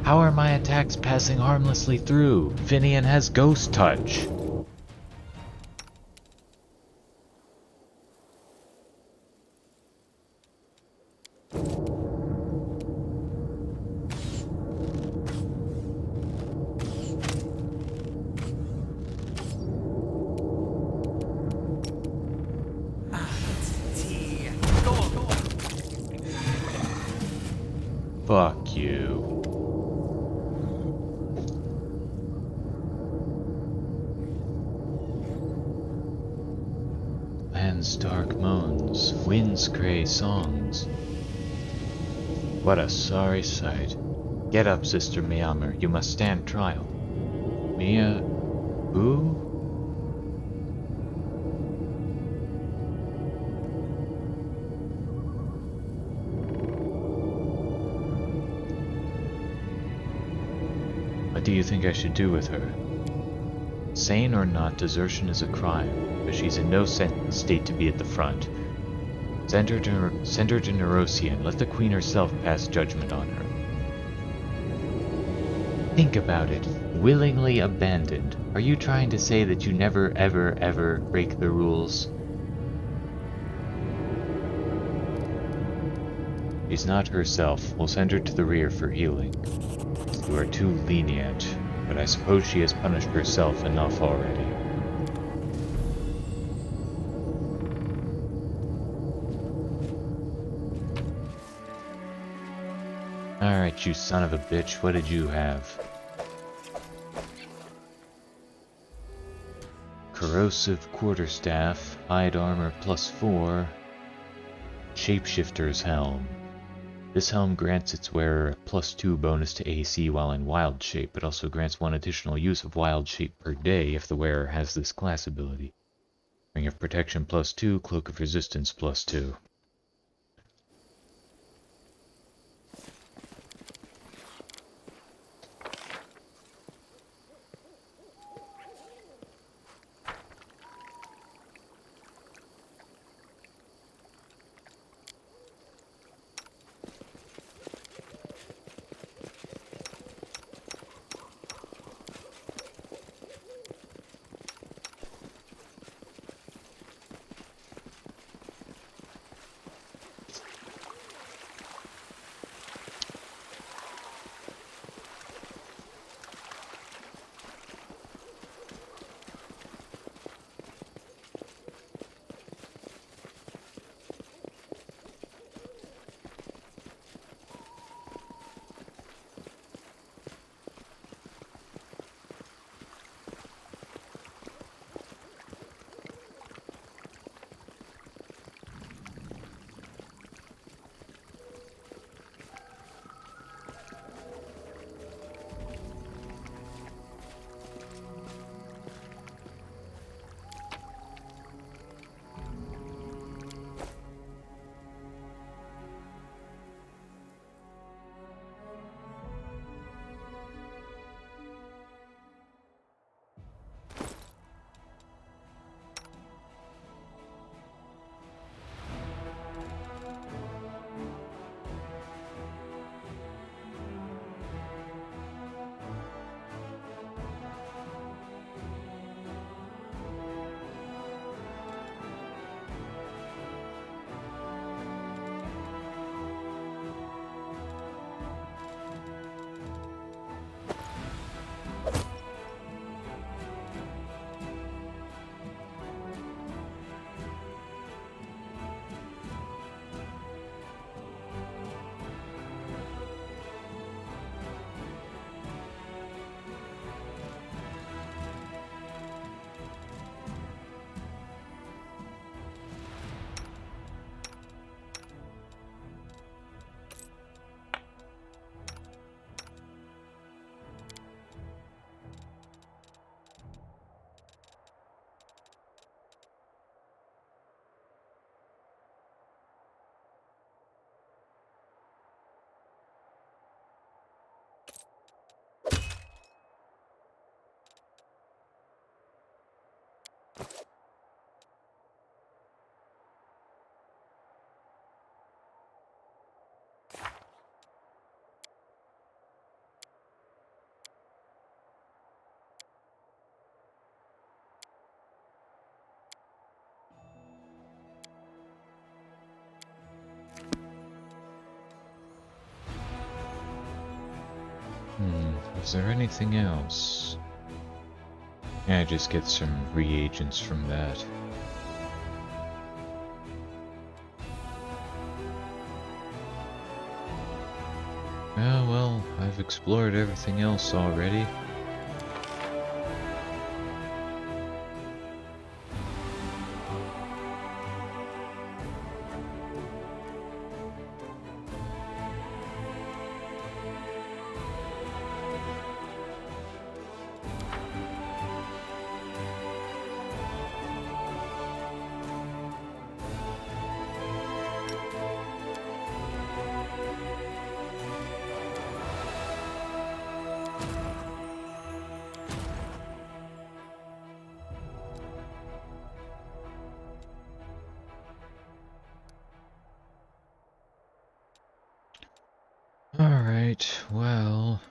How are my attacks passing harmlessly through? Finian has Ghost Touch. Fuck you. Land's dark moans, winds cray songs. What a sorry sight. Get up, Sister Miamer, you must stand trial. Mia... who? What do you think I should do with her? Sane or not, desertion is a crime, but she's in no state to be at the front. Send her to Nerosia and let the Queen herself pass judgment on her. Think about it. Willingly abandoned. Are you trying to say that you never ever break the rules? She's not herself. We'll send her to the rear for healing. You are too lenient, but I suppose she has punished herself enough already. Alright, you son of a bitch, what did you have? Corrosive Quarterstaff, Hide Armor +4, Shapeshifter's Helm. This helm grants its wearer a +2 bonus to AC while in Wild Shape, but also grants one additional use of Wild Shape per day if the wearer has this class ability. Ring of Protection +2, Cloak of Resistance +2. Was there anything else? Yeah, just get some reagents from that. Yeah, well, I've explored everything else already. Alright, well...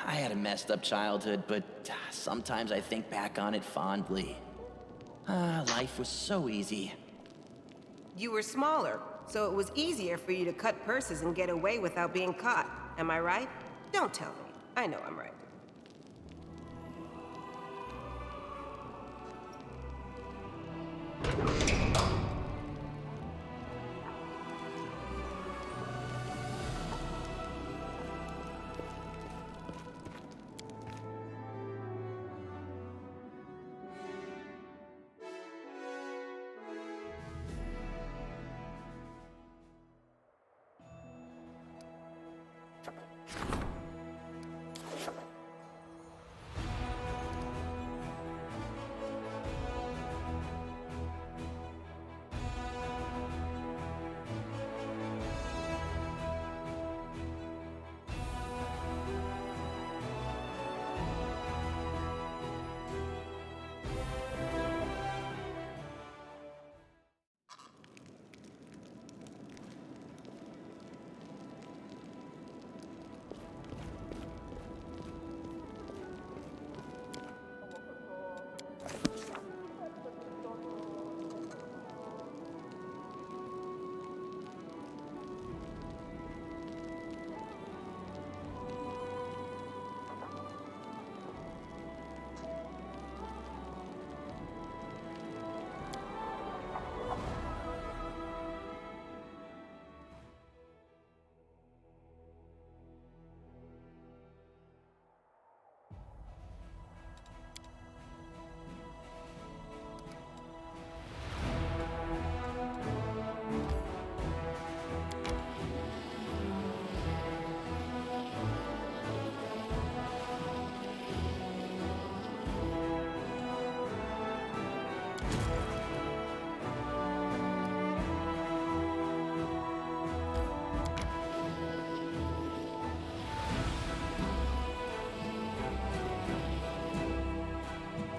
I had a messed up childhood, but sometimes I think back on it fondly. Life was so easy. You were smaller, so it was easier for you to cut purses and get away without being caught. Am I right? Don't tell me. I know I'm right.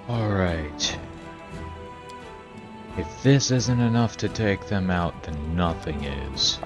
Alright. If this isn't enough to take them out, then nothing is.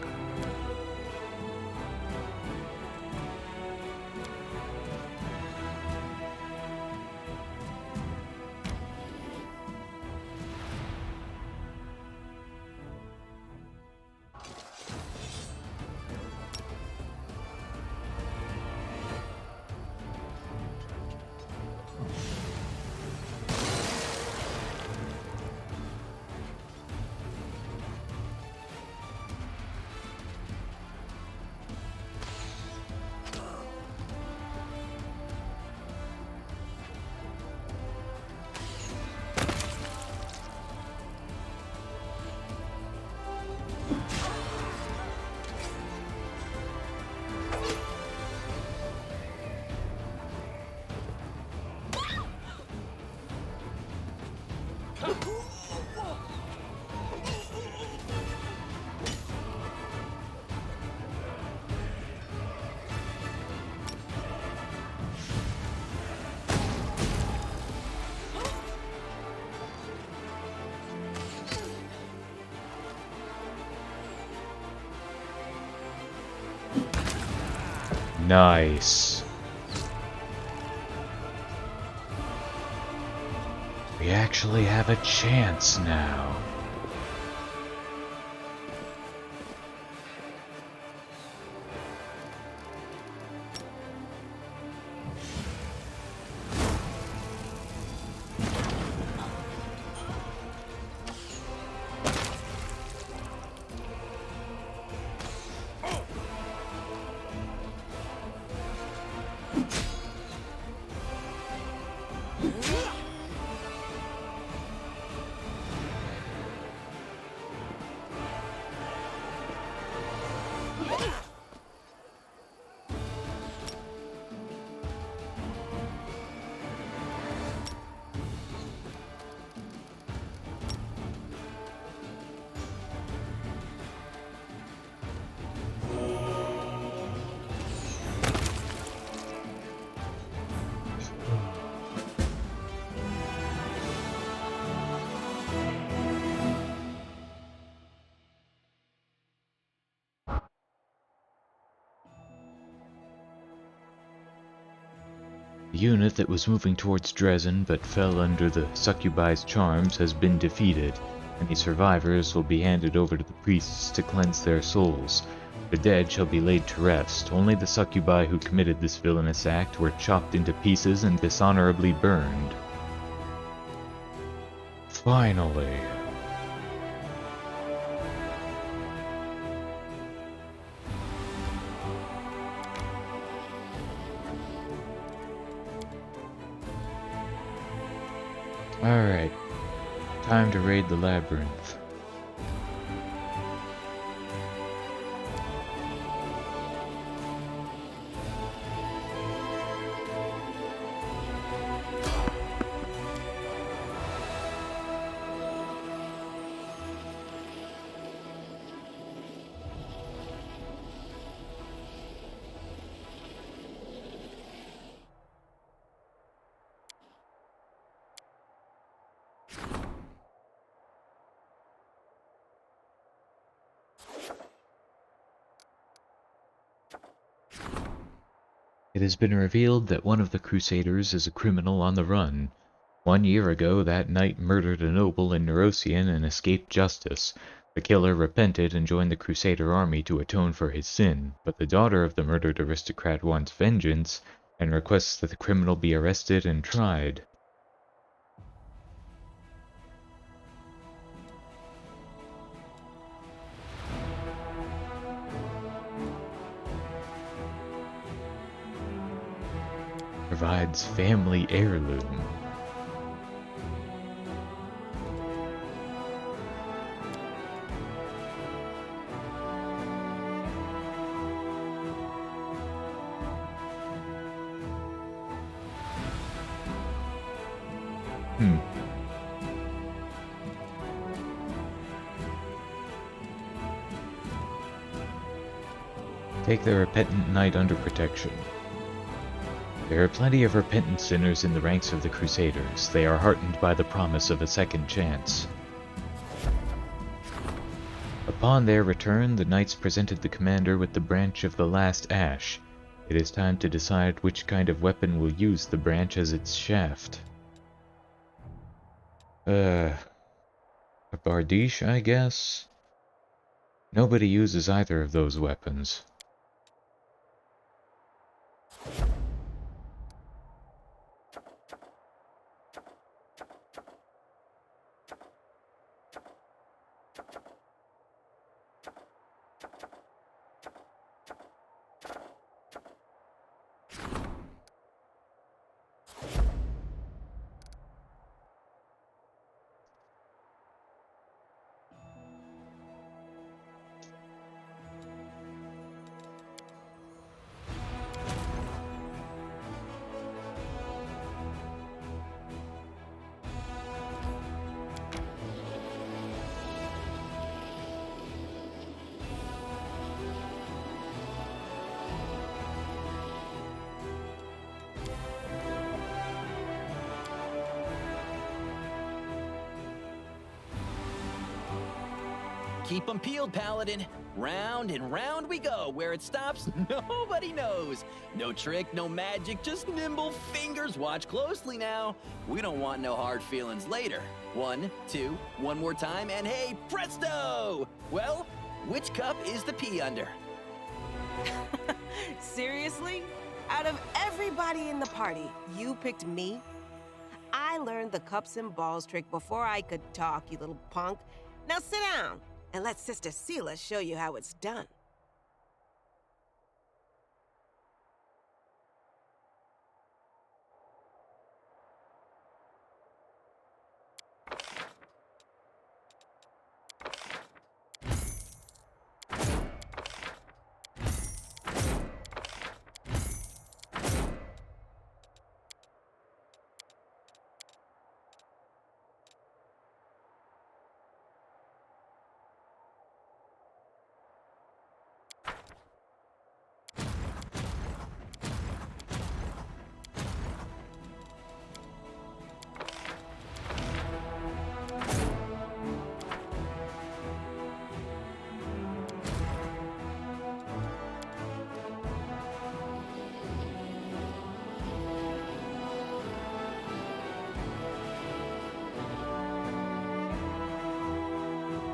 Nice. We actually have a chance now. The unit that was moving towards Dresden but fell under the succubi's charms has been defeated. Any survivors will be handed over to the priests to cleanse their souls. The dead shall be laid to rest. Only the succubi who committed this villainous act were chopped into pieces and dishonorably burned. Finally. Alright, time to raid the labyrinth. It has been revealed that one of the Crusaders is a criminal on the run. 1 year ago, that knight murdered a noble in Nerosian and escaped justice. The killer repented and joined the Crusader army to atone for his sin, but the daughter of the murdered aristocrat wants vengeance and requests that the criminal be arrested and tried. Provides family heirloom. Take the repentant knight under protection. There are plenty of repentant sinners in the ranks of the Crusaders. They are heartened by the promise of a second chance. Upon their return, the knights presented the commander with the branch of the last ash. It is time to decide which kind of weapon will use the branch as its shaft. A bardiche, I guess? Nobody uses either of those weapons. Keep 'em peeled, Paladin. Round and round we go. Where it stops, nobody knows. No trick, no magic, just nimble fingers. Watch closely now. We don't want no hard feelings later. 1, 2, one more time, and hey, presto! Well, which cup is the pea under? Seriously? Out of everybody in the party, you picked me? I learned the cups and balls trick before I could talk, you little punk. Now sit down and let Sister Seela show you how it's done.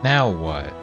Now what?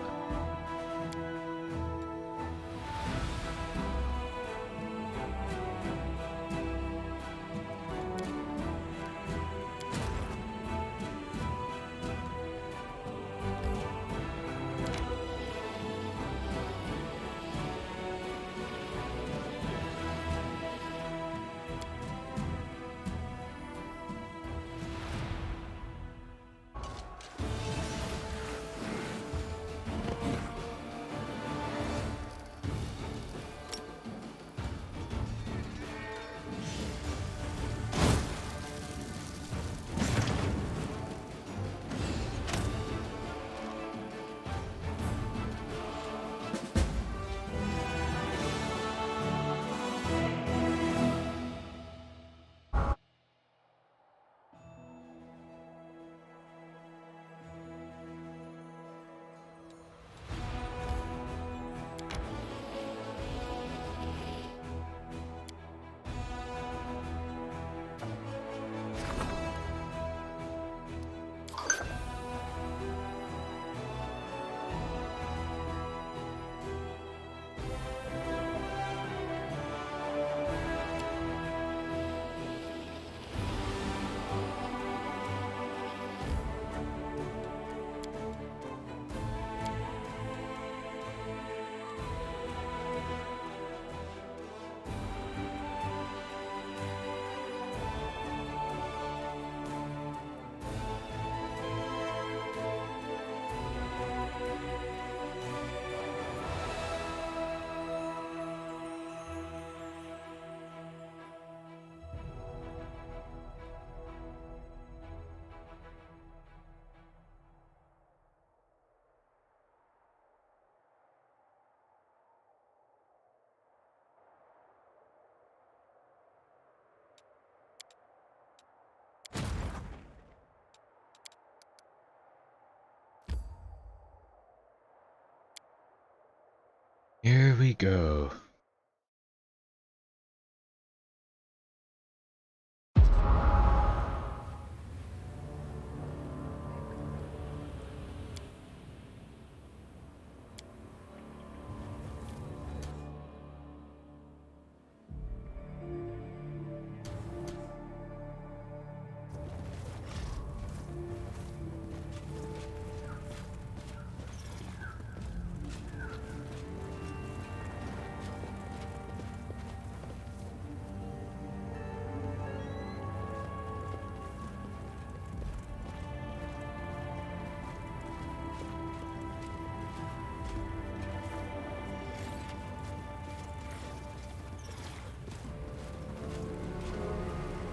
Here we go.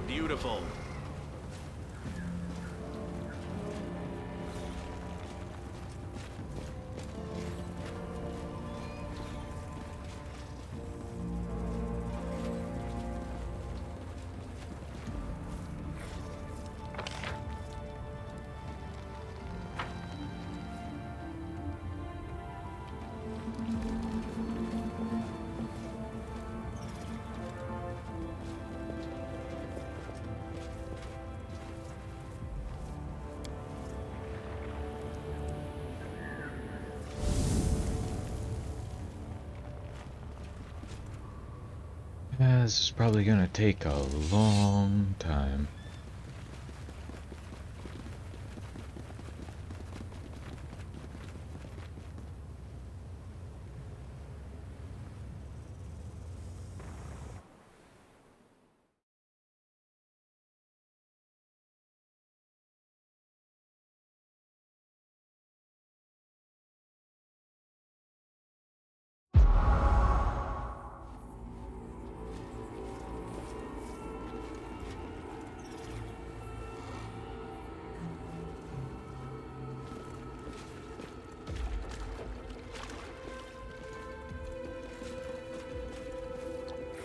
Beautiful. This is probably gonna take a long time.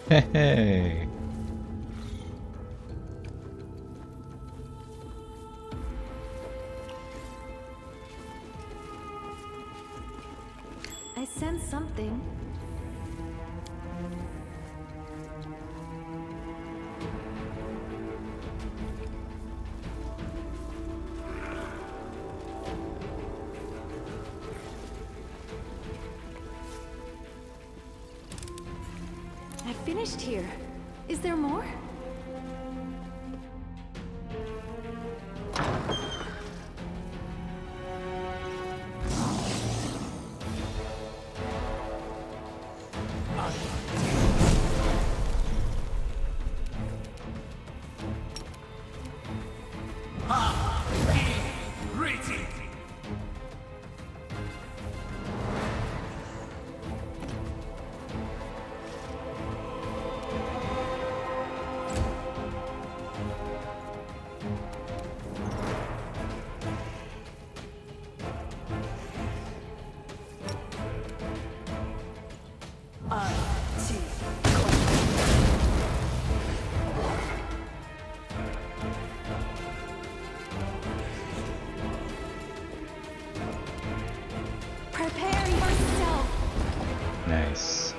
Hey. I sense something. I finished here. Is there more? Prepare yourself. Nice.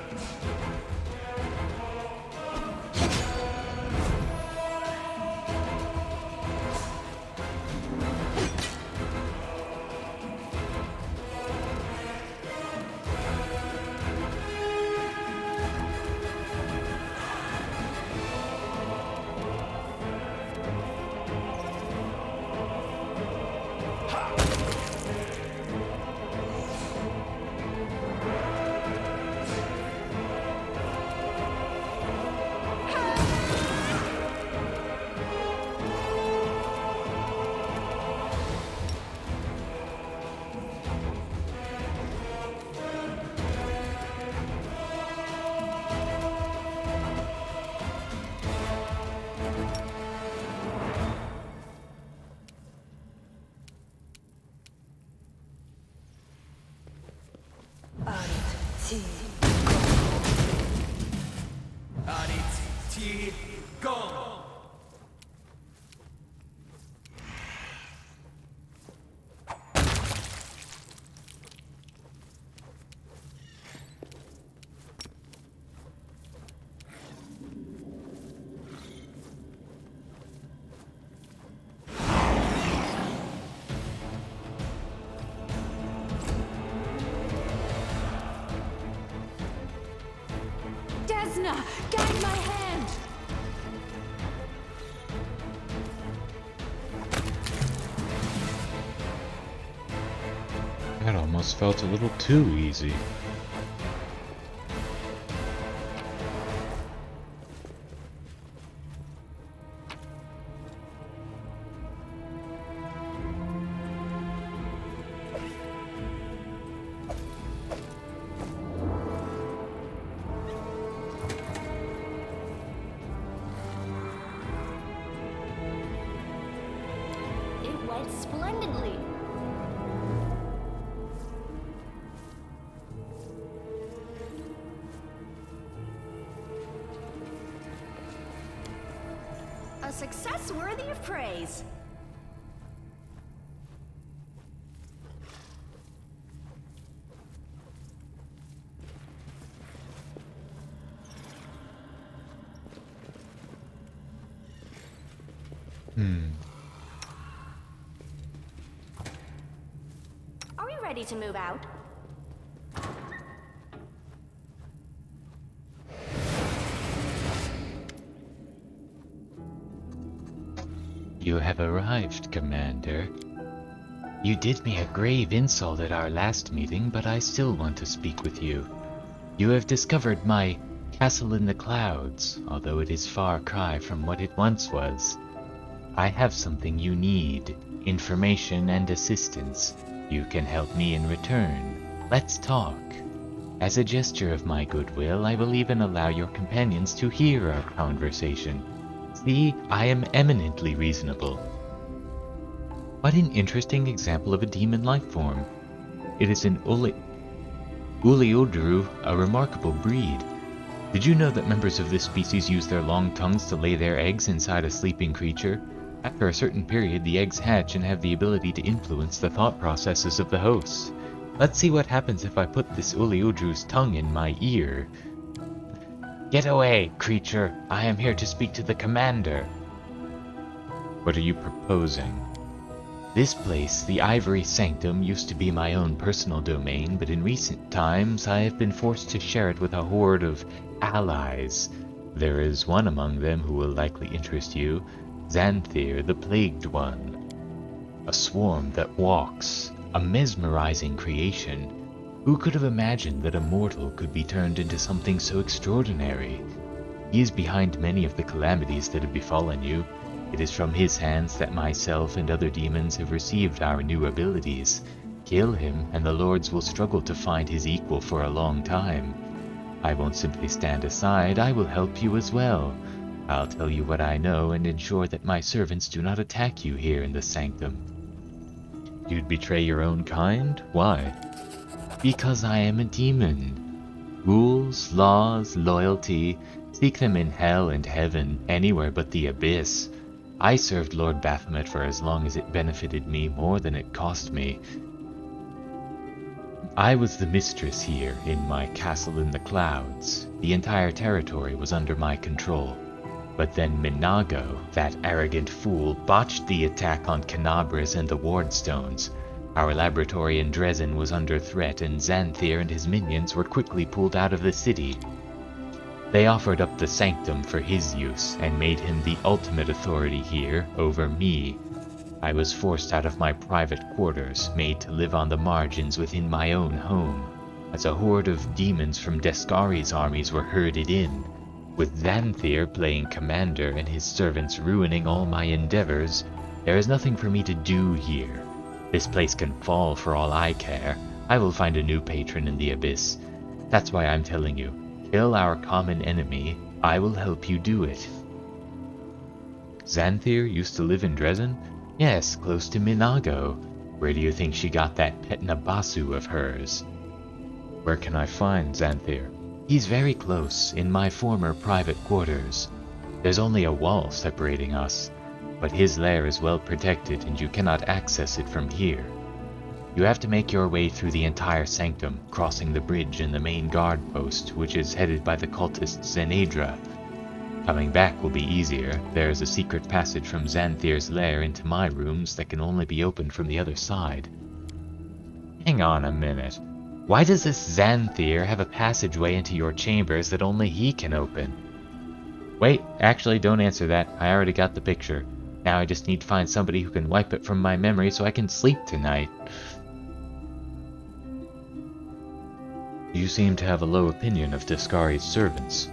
Desna, guide my hand. That almost felt a little too easy. It went splendidly. A success worthy of praise. Are we ready to move out? You have arrived, Commander. You did me a grave insult at our last meeting, but I still want to speak with you. You have discovered my castle in the clouds, although it is far cry from what it once was. I have something you need, information and assistance. You can help me in return. Let's talk. As a gesture of my goodwill, I will even allow your companions to hear our conversation. See, I am eminently reasonable. What an interesting example of a demon life form. It is an Uliodru, a remarkable breed. Did you know that members of this species use their long tongues to lay their eggs inside a sleeping creature? After a certain period, the eggs hatch and have the ability to influence the thought processes of the hosts. Let's see what happens if I put this Uliodru's tongue in my ear. Get away, creature! I am here to speak to the commander. What are you proposing? This place, the Ivory Sanctum, used to be my own personal domain, but in recent times I have been forced to share it with a horde of allies. There is one among them who will likely interest you, Xanthir, the Plagued One. A swarm that walks, a mesmerizing creation. Who could have imagined that a mortal could be turned into something so extraordinary? He is behind many of the calamities that have befallen you. It is from his hands that myself and other demons have received our new abilities. Kill him, and the lords will struggle to find his equal for a long time. I won't simply stand aside, I will help you as well. I'll tell you what I know and ensure that my servants do not attack you here in the Sanctum. You'd betray your own kind? Why? Because I am a demon. Rules, laws, loyalty, seek them in hell and heaven, anywhere but the abyss. I served Lord Baphomet for as long as it benefited me more than it cost me. I was the mistress here in my castle in the clouds. The entire territory was under my control. But then Minago, that arrogant fool, botched the attack on Canabras and the Wardstones. Our laboratory in Dresden was under threat, and Xanthir and his minions were quickly pulled out of the city. They offered up the Sanctum for his use, and made him the ultimate authority here over me. I was forced out of my private quarters, made to live on the margins within my own home, as a horde of demons from Descari's armies were herded in. With Xanthir playing commander and his servants ruining all my endeavors, there is nothing for me to do here. This place can fall for all I care. I will find a new patron in the abyss. That's why I'm telling you. Kill our common enemy, I will help you do it. Xanthir used to live in Dresden? Yes, close to Minago. Where do you think she got that pet Nabasu of hers? Where can I find Xanthir? He's very close, in my former private quarters. There's only a wall separating us, but his lair is well protected and you cannot access it from here. You have to make your way through the entire Sanctum, crossing the bridge and the main guard post, which is headed by the cultist Zenadra. Coming back will be easier. There is a secret passage from Xanthir's lair into my rooms that can only be opened from the other side. Hang on a minute. Why does this Xanthir have a passageway into your chambers that only he can open? Wait, actually don't answer that. I already got the picture. Now I just need to find somebody who can wipe it from my memory so I can sleep tonight. You seem to have a low opinion of Descari's servants.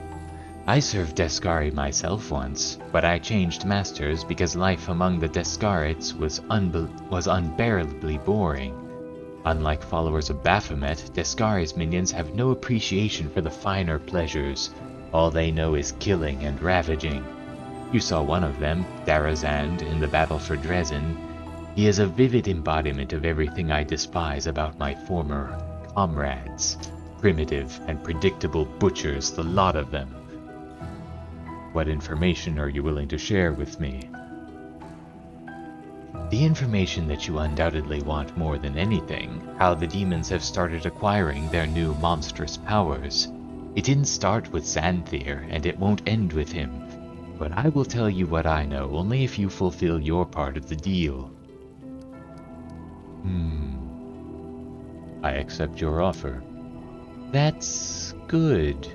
I served Descari myself once, but I changed masters because life among the Descarites was unbearably boring. Unlike followers of Baphomet, Descari's minions have no appreciation for the finer pleasures. All they know is killing and ravaging. You saw one of them, Darazand, in the battle for Dresden. He is a vivid embodiment of everything I despise about my former comrades. Primitive and predictable butchers, the lot of them. What information are you willing to share with me? The information that you undoubtedly want more than anything, how the demons have started acquiring their new monstrous powers. It didn't start with Xanthir, and it won't end with him. But I will tell you what I know, only if you fulfill your part of the deal. I accept your offer. That's good.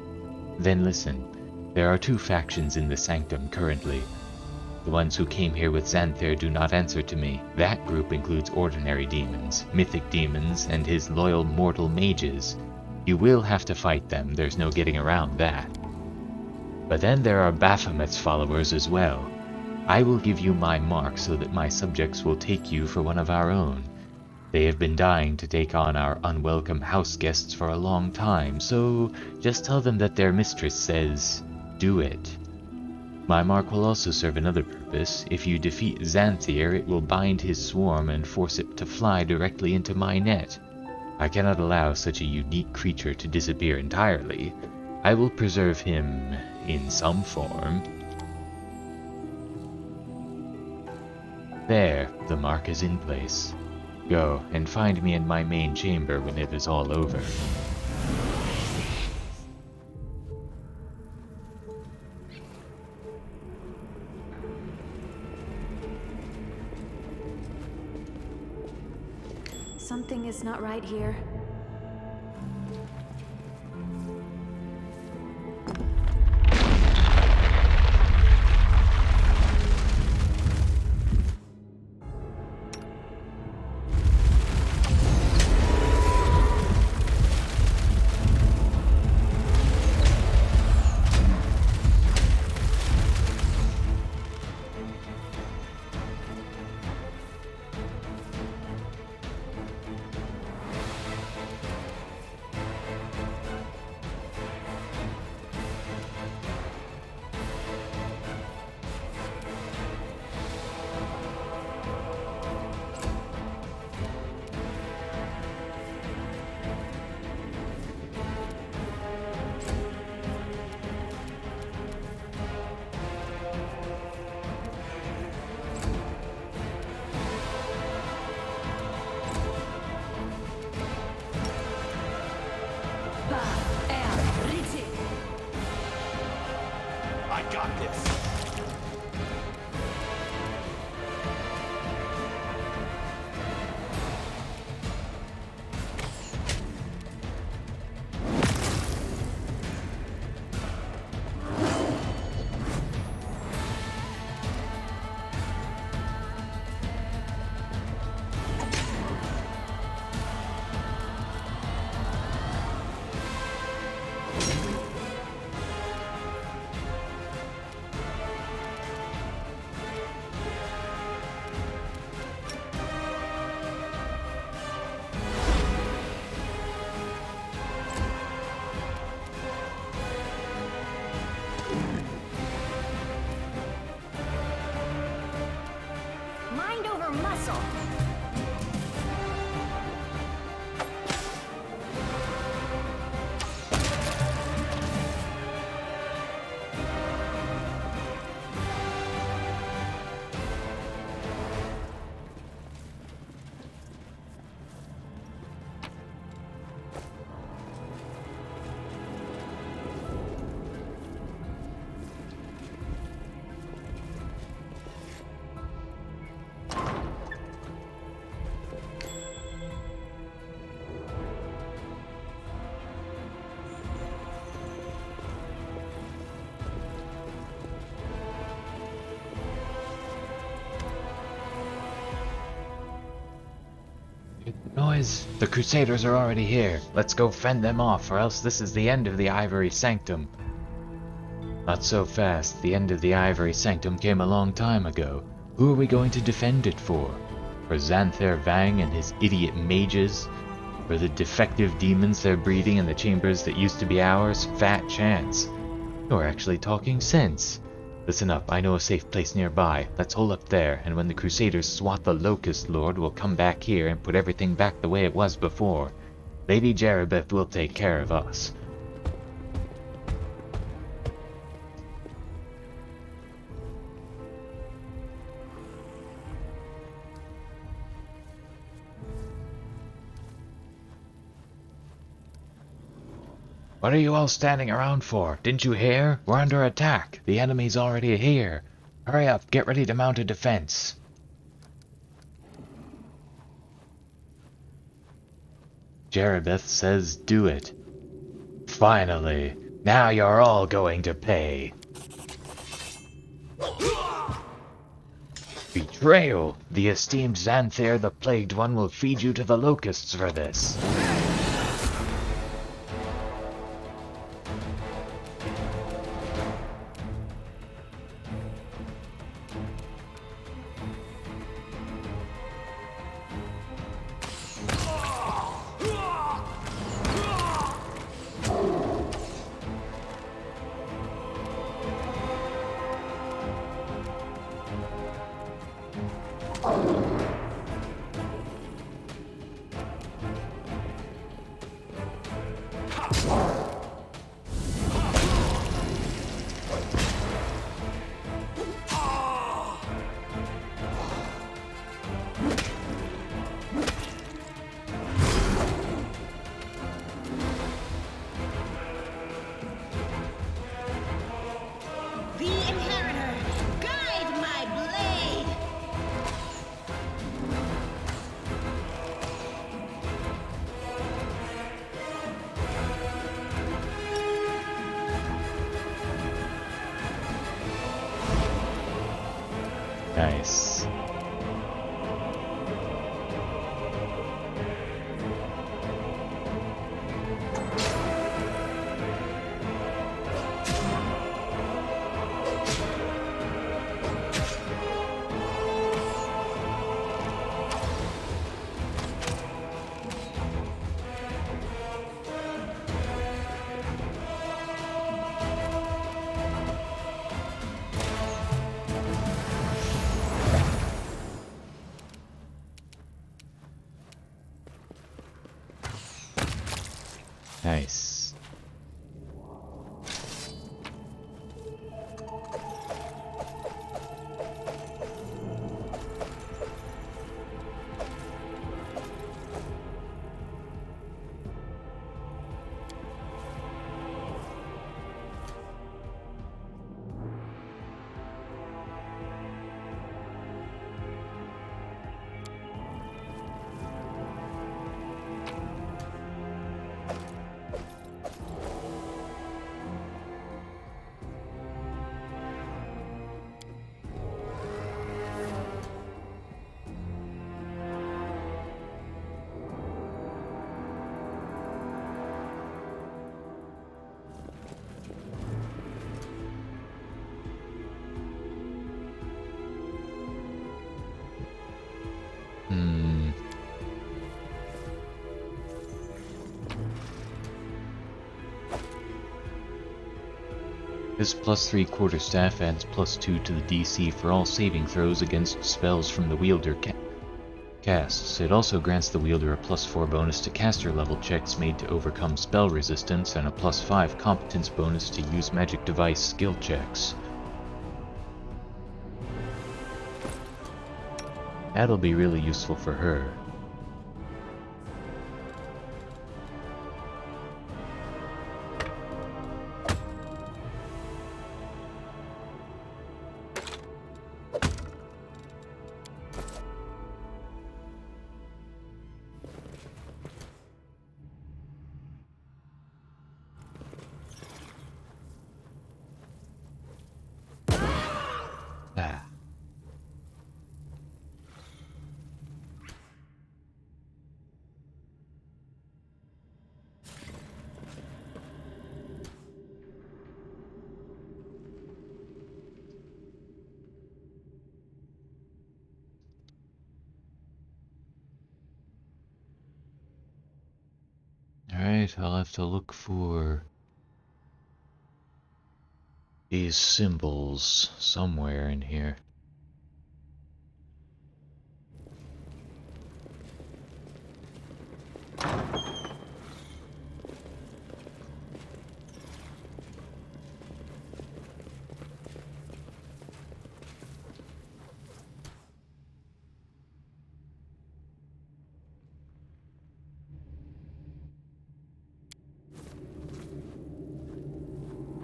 Then listen. There are two factions in the Sanctum currently. The ones who came here with Xanther do not answer to me. That group includes ordinary demons, mythic demons, and his loyal mortal mages. You will have to fight them, there's no getting around that. But then there are Baphomet's followers as well. I will give you my mark so that my subjects will take you for one of our own. They have been dying to take on our unwelcome house guests for a long time, so just tell them that their mistress says, do it. My mark will also serve another purpose. If you defeat Xanther, it will bind his swarm and force it to fly directly into my net. I cannot allow such a unique creature to disappear entirely. I will preserve him in some form. There, the mark is in place. Go and find me in my main chamber when it is all over. Something is not right here. I got this. Mind over muscle. Noise! The Crusaders are already here. Let's go fend them off, or else this is the end of the Ivory Sanctum. Not so fast. The end of the Ivory Sanctum came a long time ago. Who are we going to defend it for? For Xanther Vang and his idiot mages? For the defective demons they're breeding in the chambers that used to be ours? Fat chance. You're actually talking sense. Listen up, I know a safe place nearby. Let's hole up there, and when the Crusaders swat the Locust Lord, we'll come back here and put everything back the way it was before. Lady Jeribeth will take care of us. What are you all standing around for? Didn't you hear? We're under attack. The enemy's already here. Hurry up, get ready to mount a defense. Jeribeth says do it. Finally. Now you're all going to pay. betrayal! The esteemed Xanther the Plagued One will feed you to the locusts for this. The Inheritor, guide my blade! Nice. Nice. This +3 quarterstaff adds +2 to the DC for all saving throws against spells from the wielder casts. It also grants the wielder a +4 bonus to caster level checks made to overcome spell resistance and a +5 competence bonus to use magic device skill checks. That'll be really useful for her. Alright, I'll have to look for these symbols somewhere in here.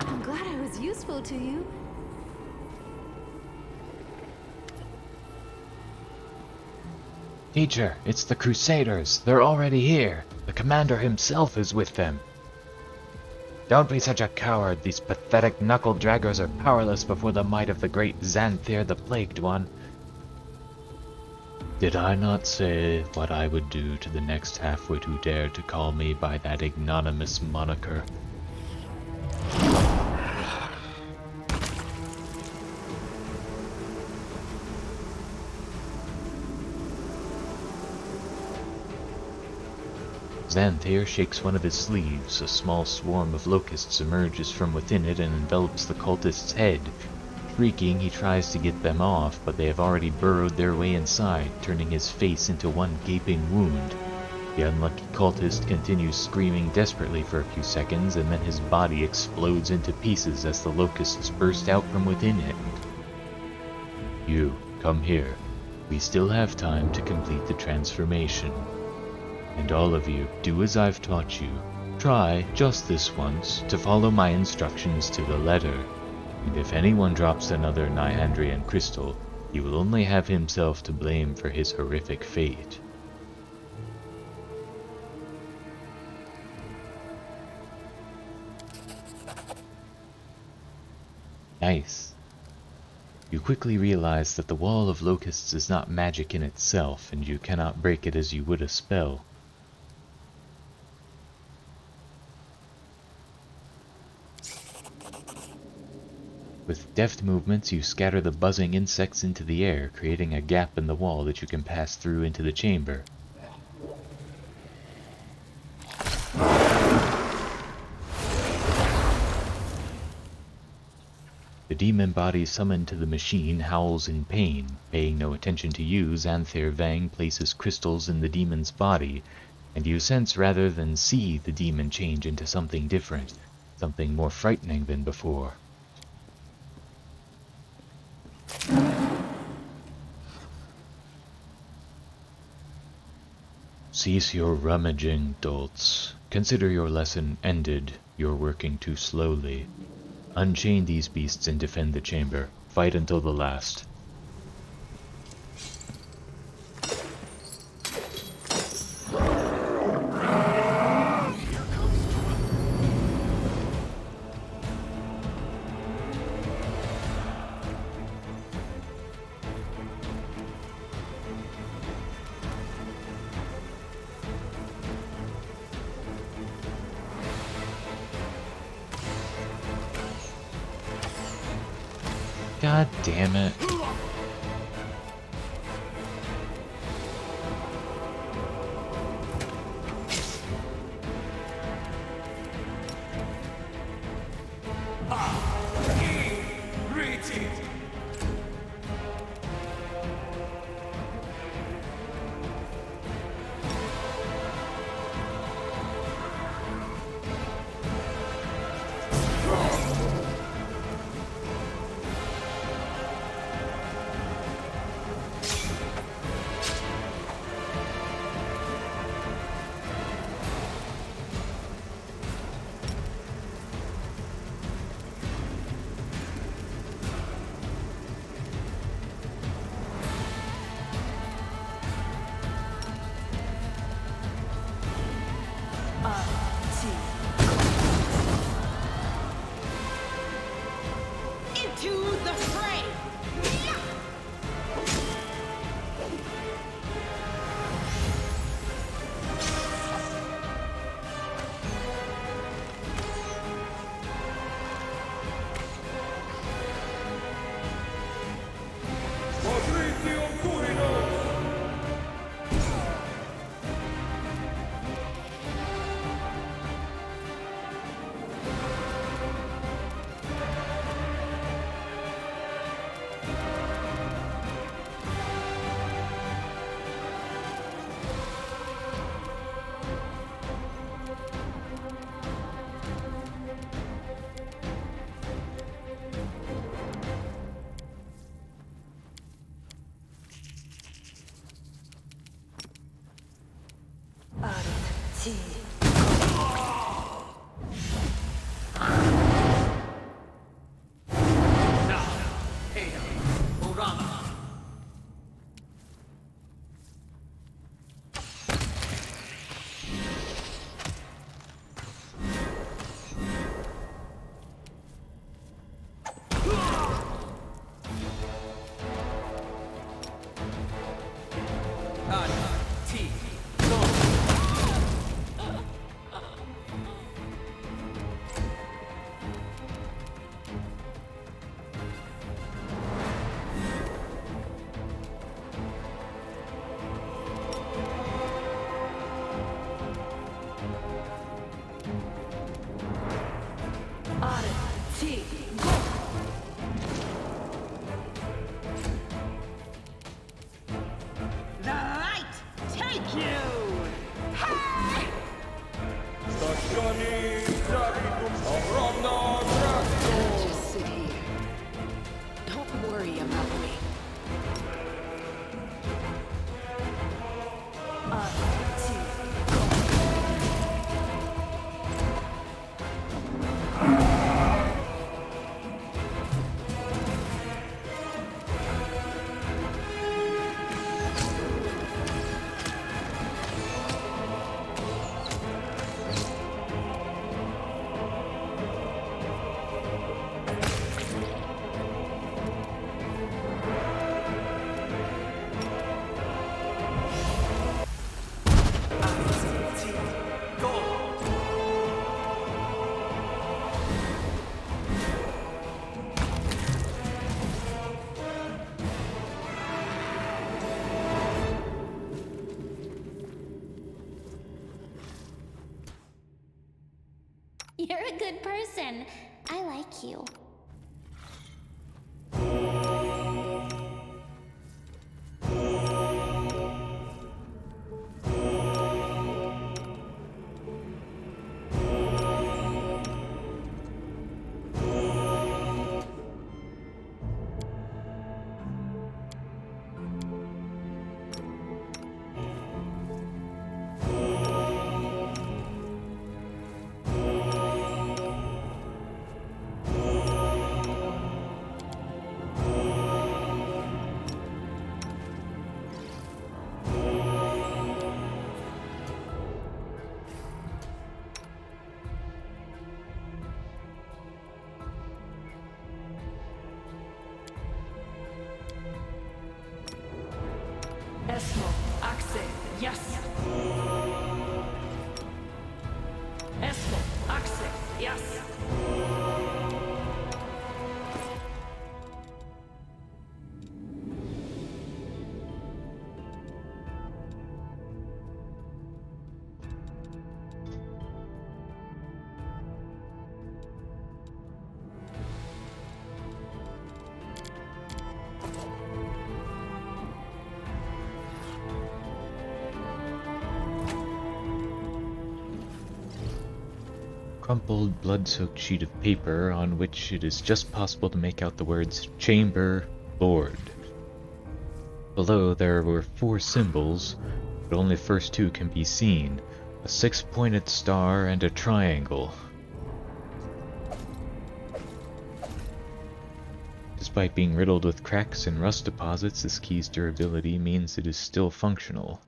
I'm glad I was useful to you. Teacher, it's the Crusaders. They're already here. The commander himself is with them. Don't be such a coward. These pathetic knuckle draggers are powerless before the might of the great Xanther the Plagued One. Did I not say what I would do to the next halfwit who dared to call me by that ignominious moniker? Xanthair shakes one of his sleeves. A small swarm of locusts emerges from within it and envelops the cultist's head. Shrieking, he tries to get them off, but they have already burrowed their way inside, turning his face into one gaping wound. The unlucky cultist continues screaming desperately for a few seconds, and then his body explodes into pieces as the locusts burst out from within him. You, come here. We still have time to complete the transformation. And all of you, do as I've taught you. Try, just this once, to follow my instructions to the letter. And if anyone drops another Nihandrian crystal, he will only have himself to blame for his horrific fate. Nice. You quickly realize that the wall of locusts is not magic in itself, and you cannot break it as you would a spell. With deft movements, you scatter the buzzing insects into the air, creating a gap in the wall that you can pass through into the chamber. The demon body summoned to the machine howls in pain. Paying no attention to you, Xanthair Vang places crystals in the demon's body, and you sense rather than see the demon change into something different, something more frightening than before. Cease your rummaging, dolts. Consider your lesson ended. You're working too slowly. Unchain these beasts and defend the chamber. Fight until the last. God damn it. Into the fray! Just sit here. Don't worry about me. You're a good person. I like you. Esmo, Axe, yes. Esmo, Axe, yes. Crumpled, blood-soaked sheet of paper on which it is just possible to make out the words Chamber Lord. Below there were 4 symbols, but only the first 2 can be seen, a 6-pointed star and a triangle. Despite being riddled with cracks and rust deposits, this key's durability means it is still functional.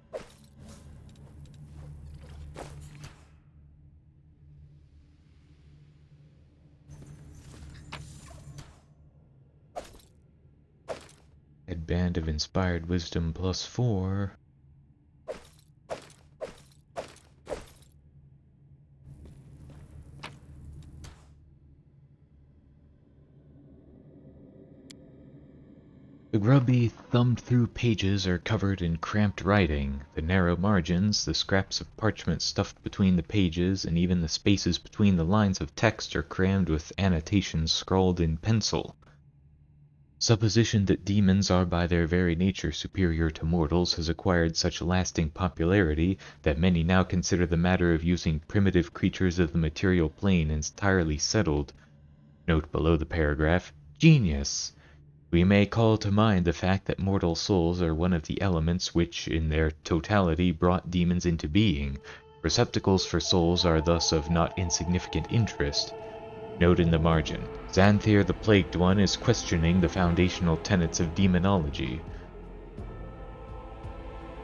Headband of Inspired Wisdom +4. The grubby, thumbed-through pages are covered in cramped writing. The narrow margins, the scraps of parchment stuffed between the pages, and even the spaces between the lines of text are crammed with annotations scrawled in pencil. Supposition that demons are by their very nature superior to mortals has acquired such lasting popularity that many now consider the matter of using primitive creatures of the material plane entirely settled. Note below the paragraph, genius! We may call to mind the fact that mortal souls are one of the elements which, in their totality, brought demons into being. Receptacles for souls are thus of not insignificant interest. Note in the margin, Xanthir the Plagued One is questioning the foundational tenets of demonology.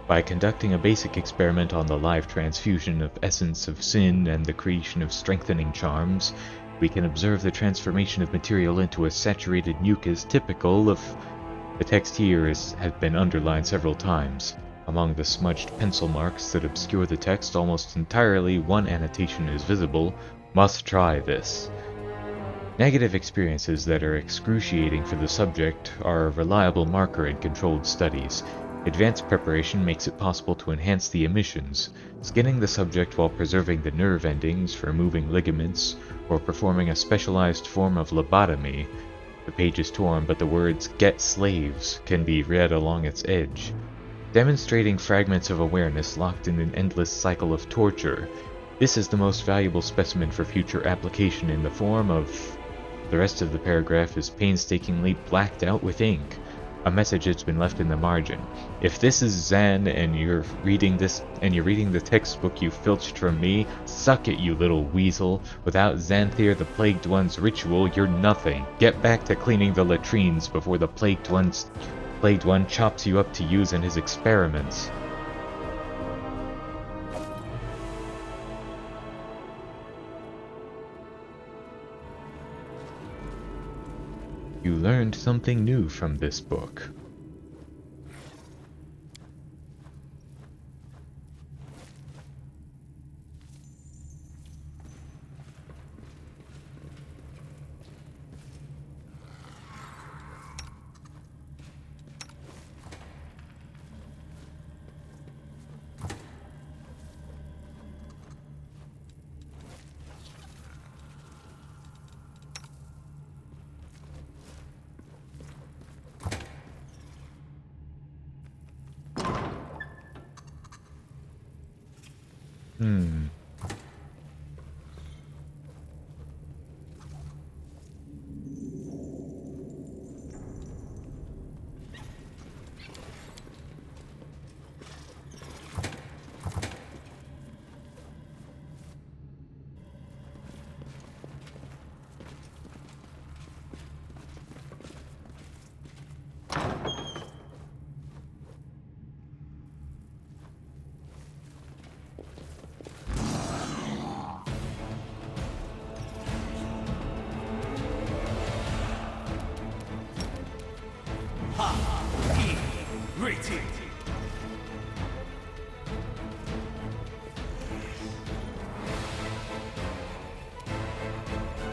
By conducting a basic experiment on the live transfusion of essence of sin and the creation of strengthening charms, we can observe the transformation of material into a saturated mucus typical of... The text here has been underlined several times. Among the smudged pencil marks that obscure the text almost entirely, one annotation is visible: must try this. Negative experiences that are excruciating for the subject are a reliable marker in controlled studies. Advanced preparation makes it possible to enhance the emissions, skinning the subject while preserving the nerve endings for moving ligaments, or performing a specialized form of lobotomy. The page is torn, but the words "Get slaves" can be read along its edge. demonstrating fragments of awareness locked in an endless cycle of torture. This is the most valuable specimen for future application in the form of... The rest of the paragraph is painstakingly blacked out with ink. A message has been left in the margin. If this is Zan and you're reading the textbook you filched from me, suck it, you little weasel. Without Xanthir the Plagued One's ritual, you're nothing. Get back to cleaning the latrines before the Plagued One chops you up to use in his experiments. You learned something new from this book.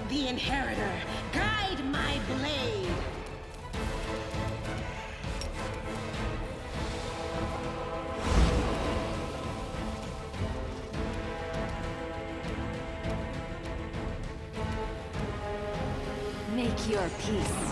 The Inheritor, guide my blade! Make your peace.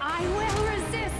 I will resist!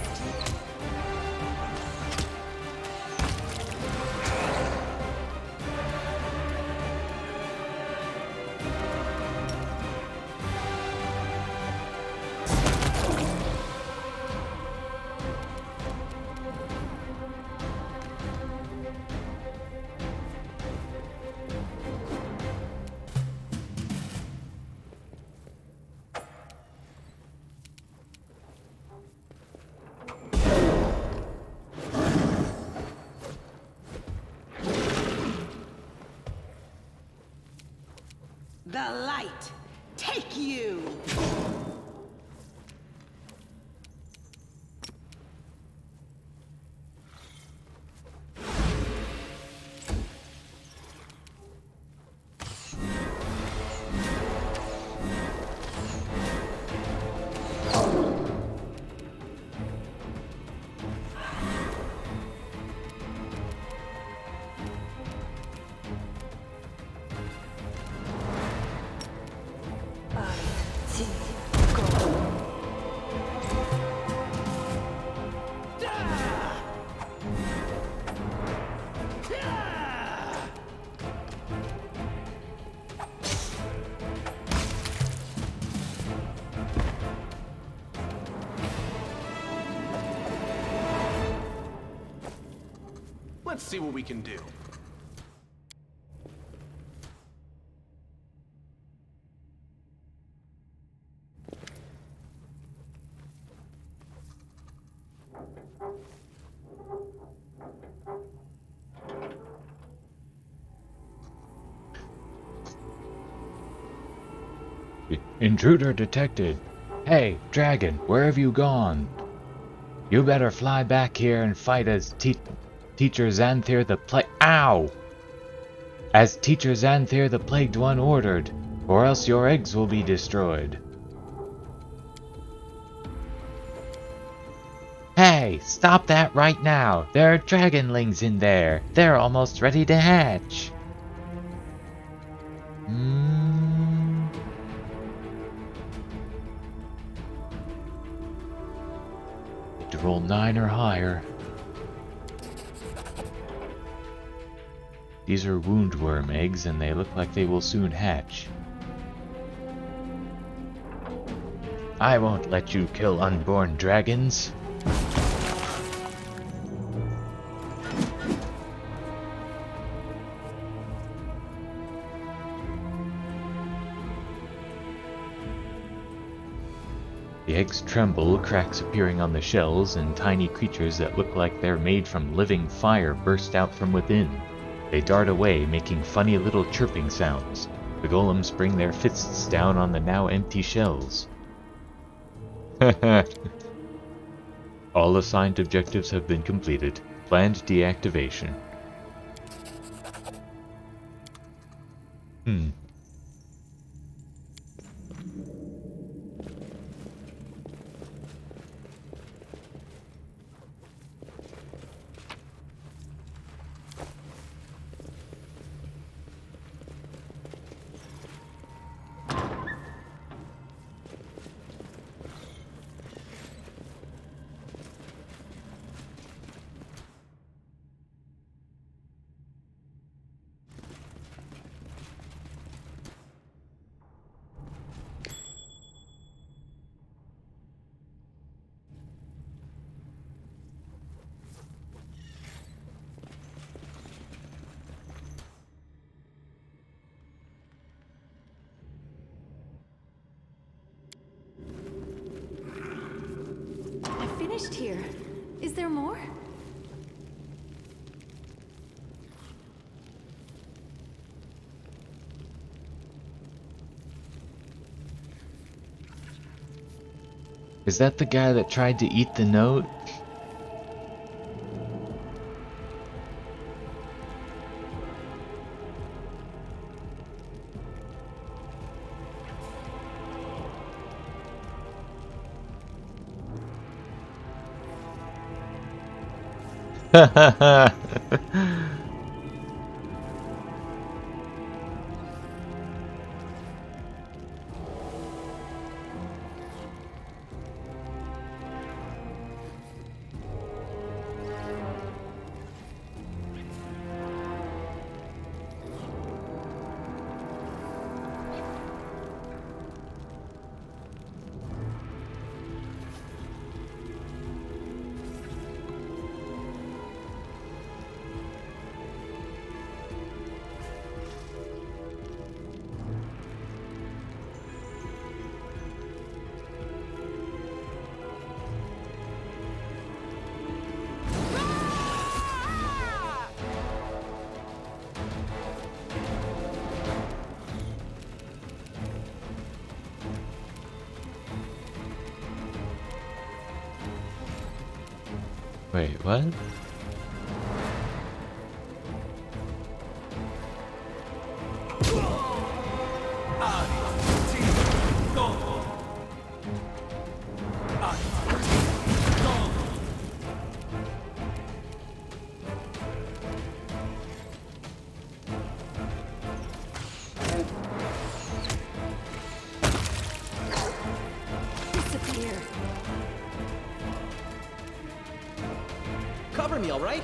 The light, take you! Let's see what we can do. Intruder detected. Hey, dragon, where have you gone? You better fly back here and fight as Teacher Xanthir the Ow! As Teacher Xanthir the Plagued One ordered, or else your eggs will be destroyed. Hey, stop that right now! There are dragonlings in there! They're almost ready to hatch! To roll 9 or higher. These are woundworm eggs, and they look like they will soon hatch. I won't let you kill unborn dragons. The eggs tremble, cracks appearing on the shells, and tiny creatures that look like they're made from living fire burst out from within. They dart away, making funny little chirping sounds. The golems bring their fists down on the now empty shells. All assigned objectives have been completed. Planned deactivation. Here. Is there more? Is that the guy that tried to eat the note? Wait, what? Disappear. Cover me, all right?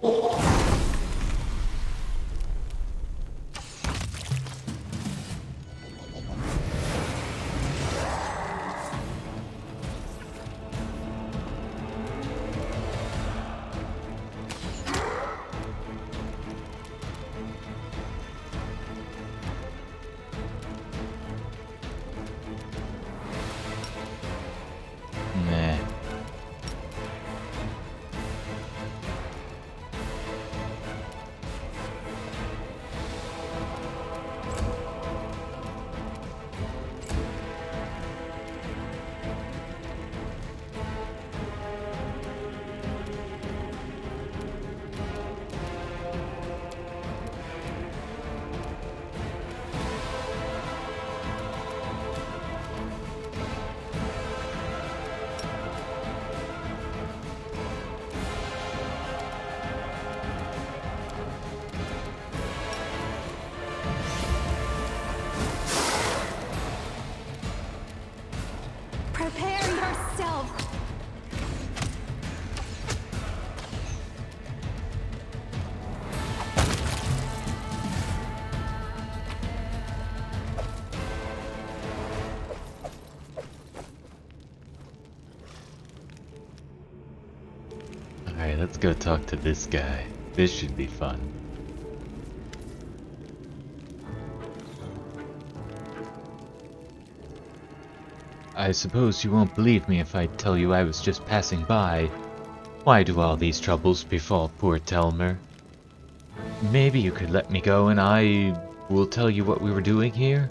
Nah. Prepare yourself. Alright, let's go talk to this guy. This should be fun. I suppose you won't believe me if I tell you I was just passing by. Why do all these troubles befall poor Telmer? Maybe you could let me go and I will tell you what we were doing here?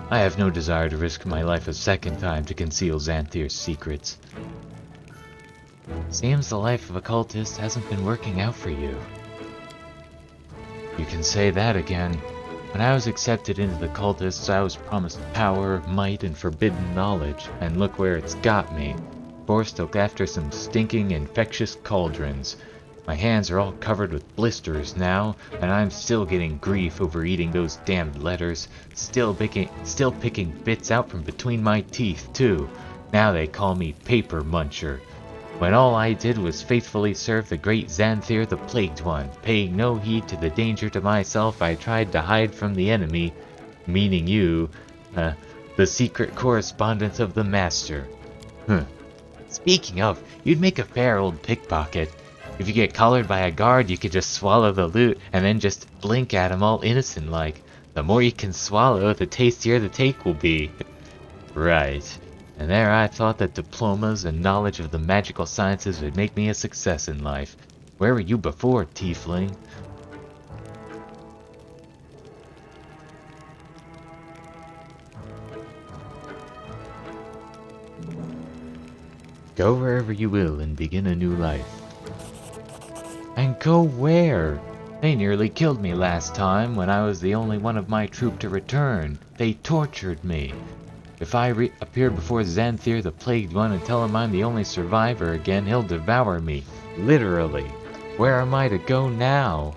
I have no desire to risk my life a second time to conceal Xanthir's secrets. Seems the life of a cultist hasn't been working out for you. You can say that again. When I was accepted into the cultists, I was promised power, might, and forbidden knowledge, and look where it's got me. Forced to look after some stinking, infectious cauldrons. My hands are all covered with blisters now, and I'm still getting grief over eating those damned letters. Still picking bits out from between my teeth, too. Now they call me Paper Muncher. When all I did was faithfully serve the great Xanthir the Plagued One, paying no heed to the danger to myself I tried to hide from the enemy, meaning you, the secret correspondent of the Master. Speaking of, you'd make a fair old pickpocket. If you get collared by a guard, you could just swallow the loot and then just blink at him all innocent-like. The more you can swallow, the tastier the take will be. Right. And there I thought that diplomas and knowledge of the magical sciences would make me a success in life. Where were you before, tiefling? Go wherever you will and begin a new life. And go where? They nearly killed me last time when I was the only one of my troop to return. They tortured me. If I appear before Xanthir the Plagued One and tell him I'm the only survivor again, he'll devour me. Literally. Where am I to go now?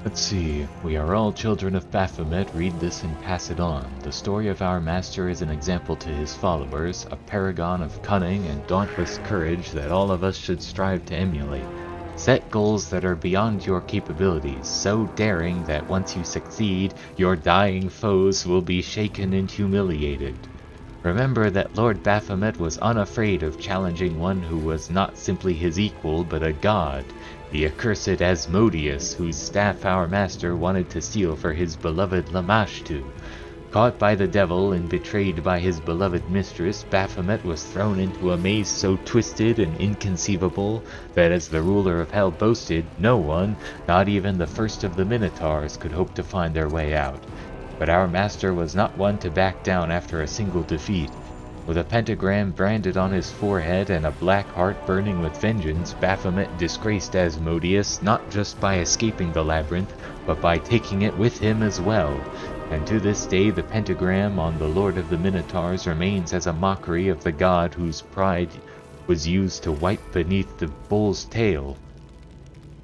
Let's see, we are all children of Baphomet, read this and pass it on. The story of our master is an example to his followers, a paragon of cunning and dauntless courage that all of us should strive to emulate. Set goals that are beyond your capabilities, so daring that once you succeed, your dying foes will be shaken and humiliated. Remember that Lord Baphomet was unafraid of challenging one who was not simply his equal, but a god, the accursed Asmodeus, whose staff our master wanted to steal for his beloved Lamashtu. Caught by the devil and betrayed by his beloved mistress, Baphomet was thrown into a maze so twisted and inconceivable that, as the ruler of hell boasted, no one, not even the first of the Minotaurs, could hope to find their way out. But our master was not one to back down after a single defeat. With a pentagram branded on his forehead and a black heart burning with vengeance, Baphomet disgraced Asmodeus not just by escaping the labyrinth, but by taking it with him as well. And to this day the pentagram on the Lord of the Minotaurs remains as a mockery of the god whose pride was used to wipe beneath the bull's tail.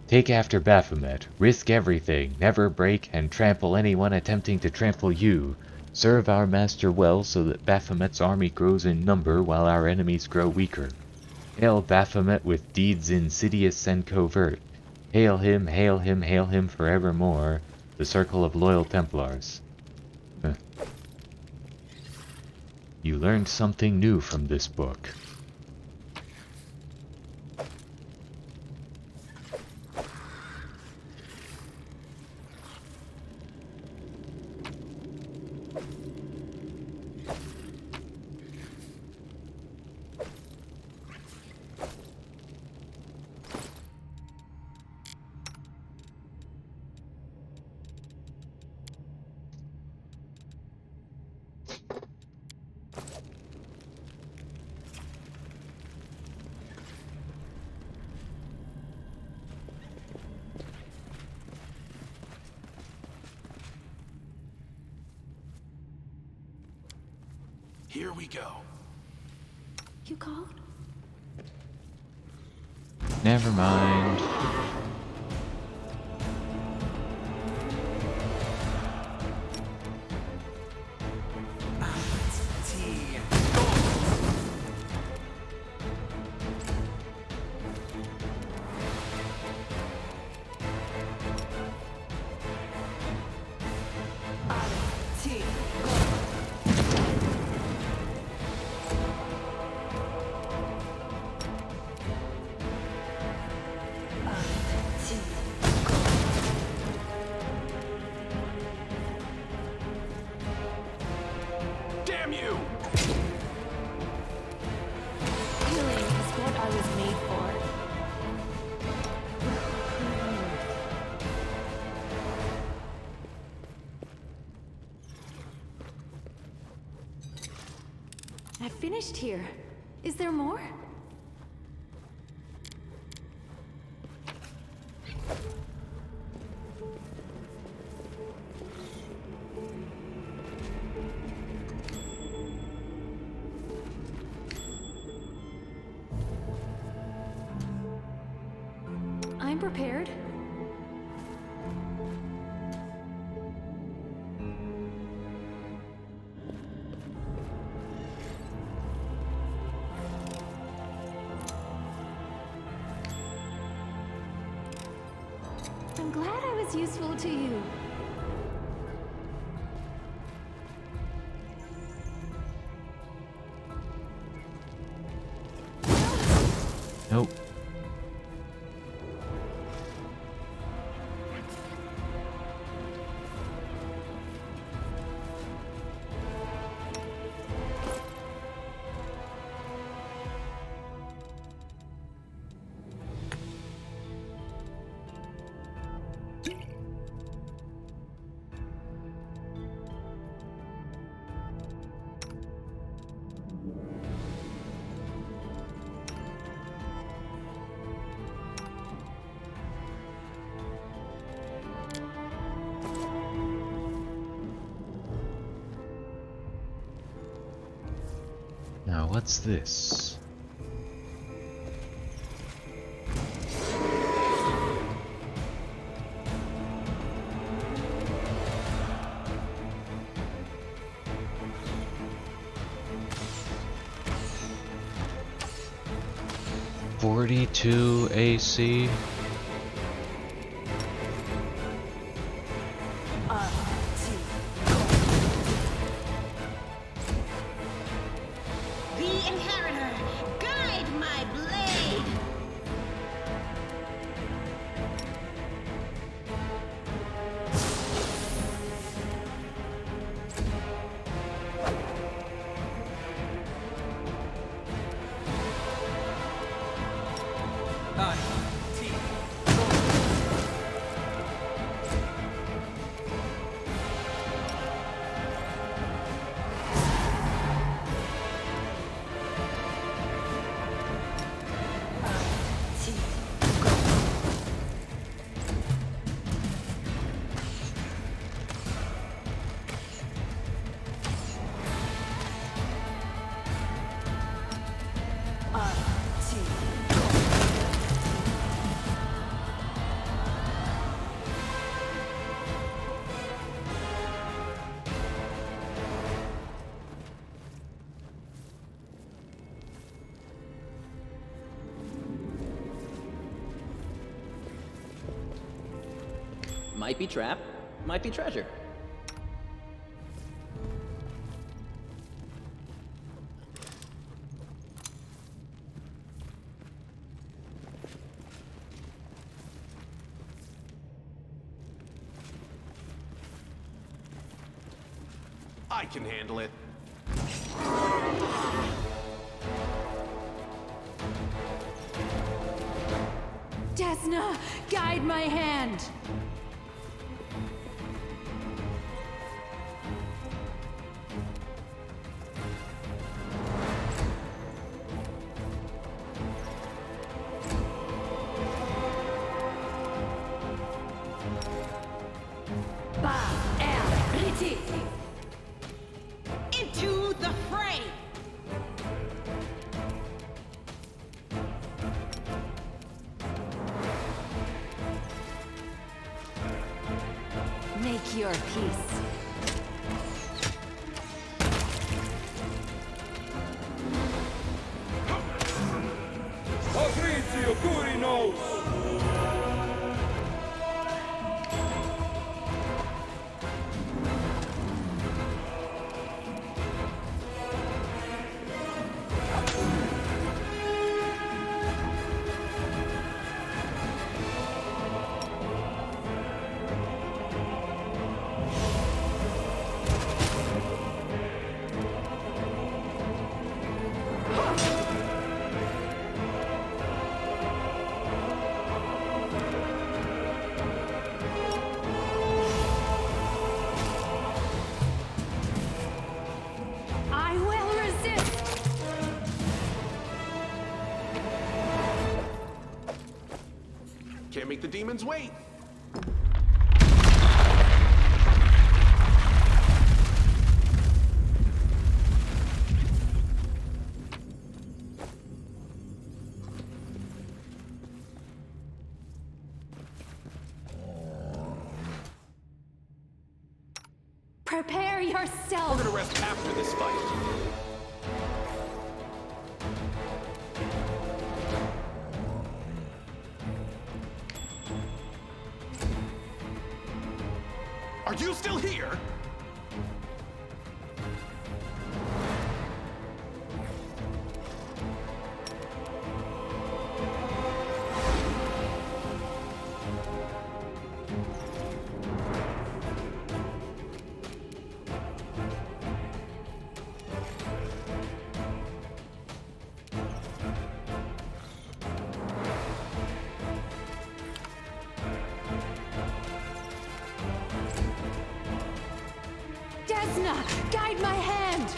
Take after Baphomet, risk everything, never break, and trample anyone attempting to trample you. Serve our master well so that Baphomet's army grows in number while our enemies grow weaker. Hail Baphomet with deeds insidious and covert. Hail him, hail him, hail him forevermore. The Circle of Loyal Templars. You learned something new from this book. Here we go. You called? Never mind. Damn you! Healing is what I was made for. I finished here. Is there more? I'm prepared. I'm glad I was useful to you. Nope. Now what's this? .42 AC. The Inheritor, guide my blade! Might be trap, might be treasure. I can handle it. Desna, guide my hand! Into the fray! Make your peace. Patrizio Curinos! I will resist! Can't make the demons wait. Prepare yourself! We're gonna rest after this fight. Are you still here? Desna, guide my hand!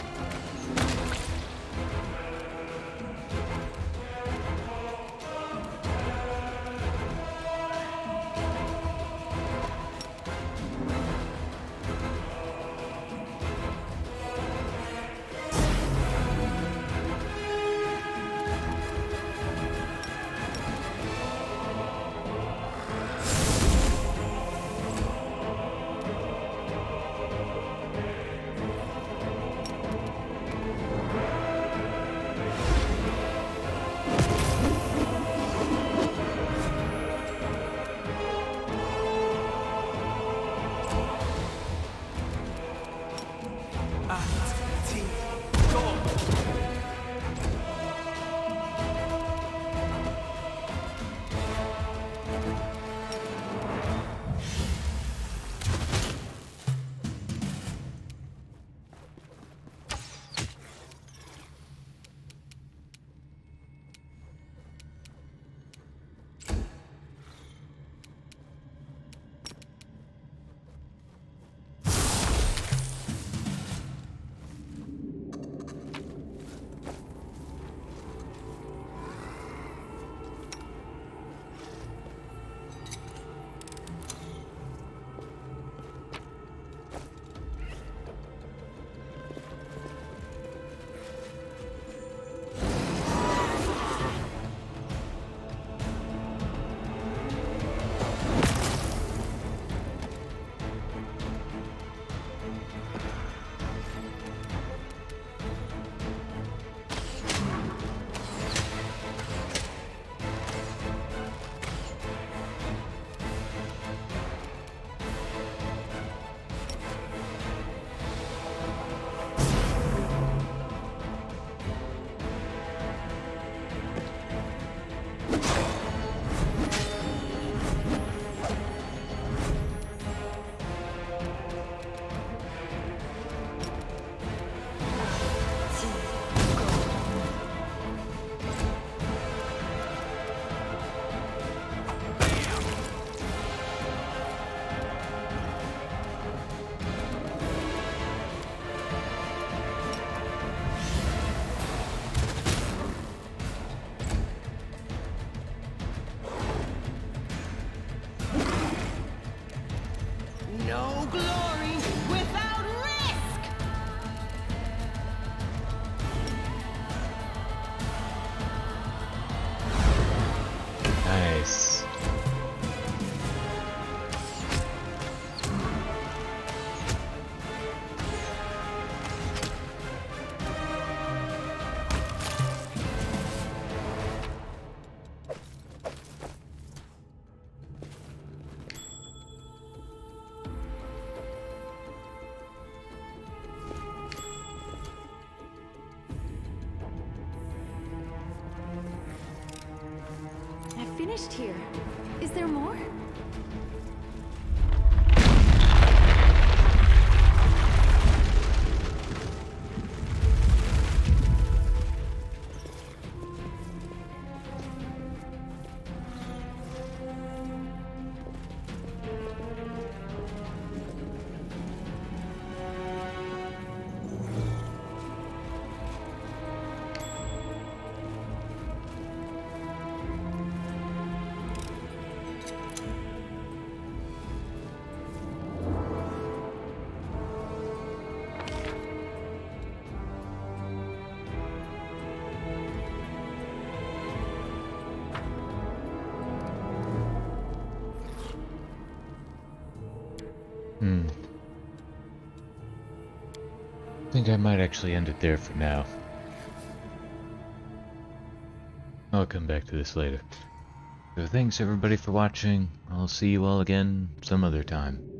No glory without risk! Nice. I finished here. Is there more? I think I might actually end it there for now. I'll come back to this later. So thanks everybody for watching. I'll see you all again some other time.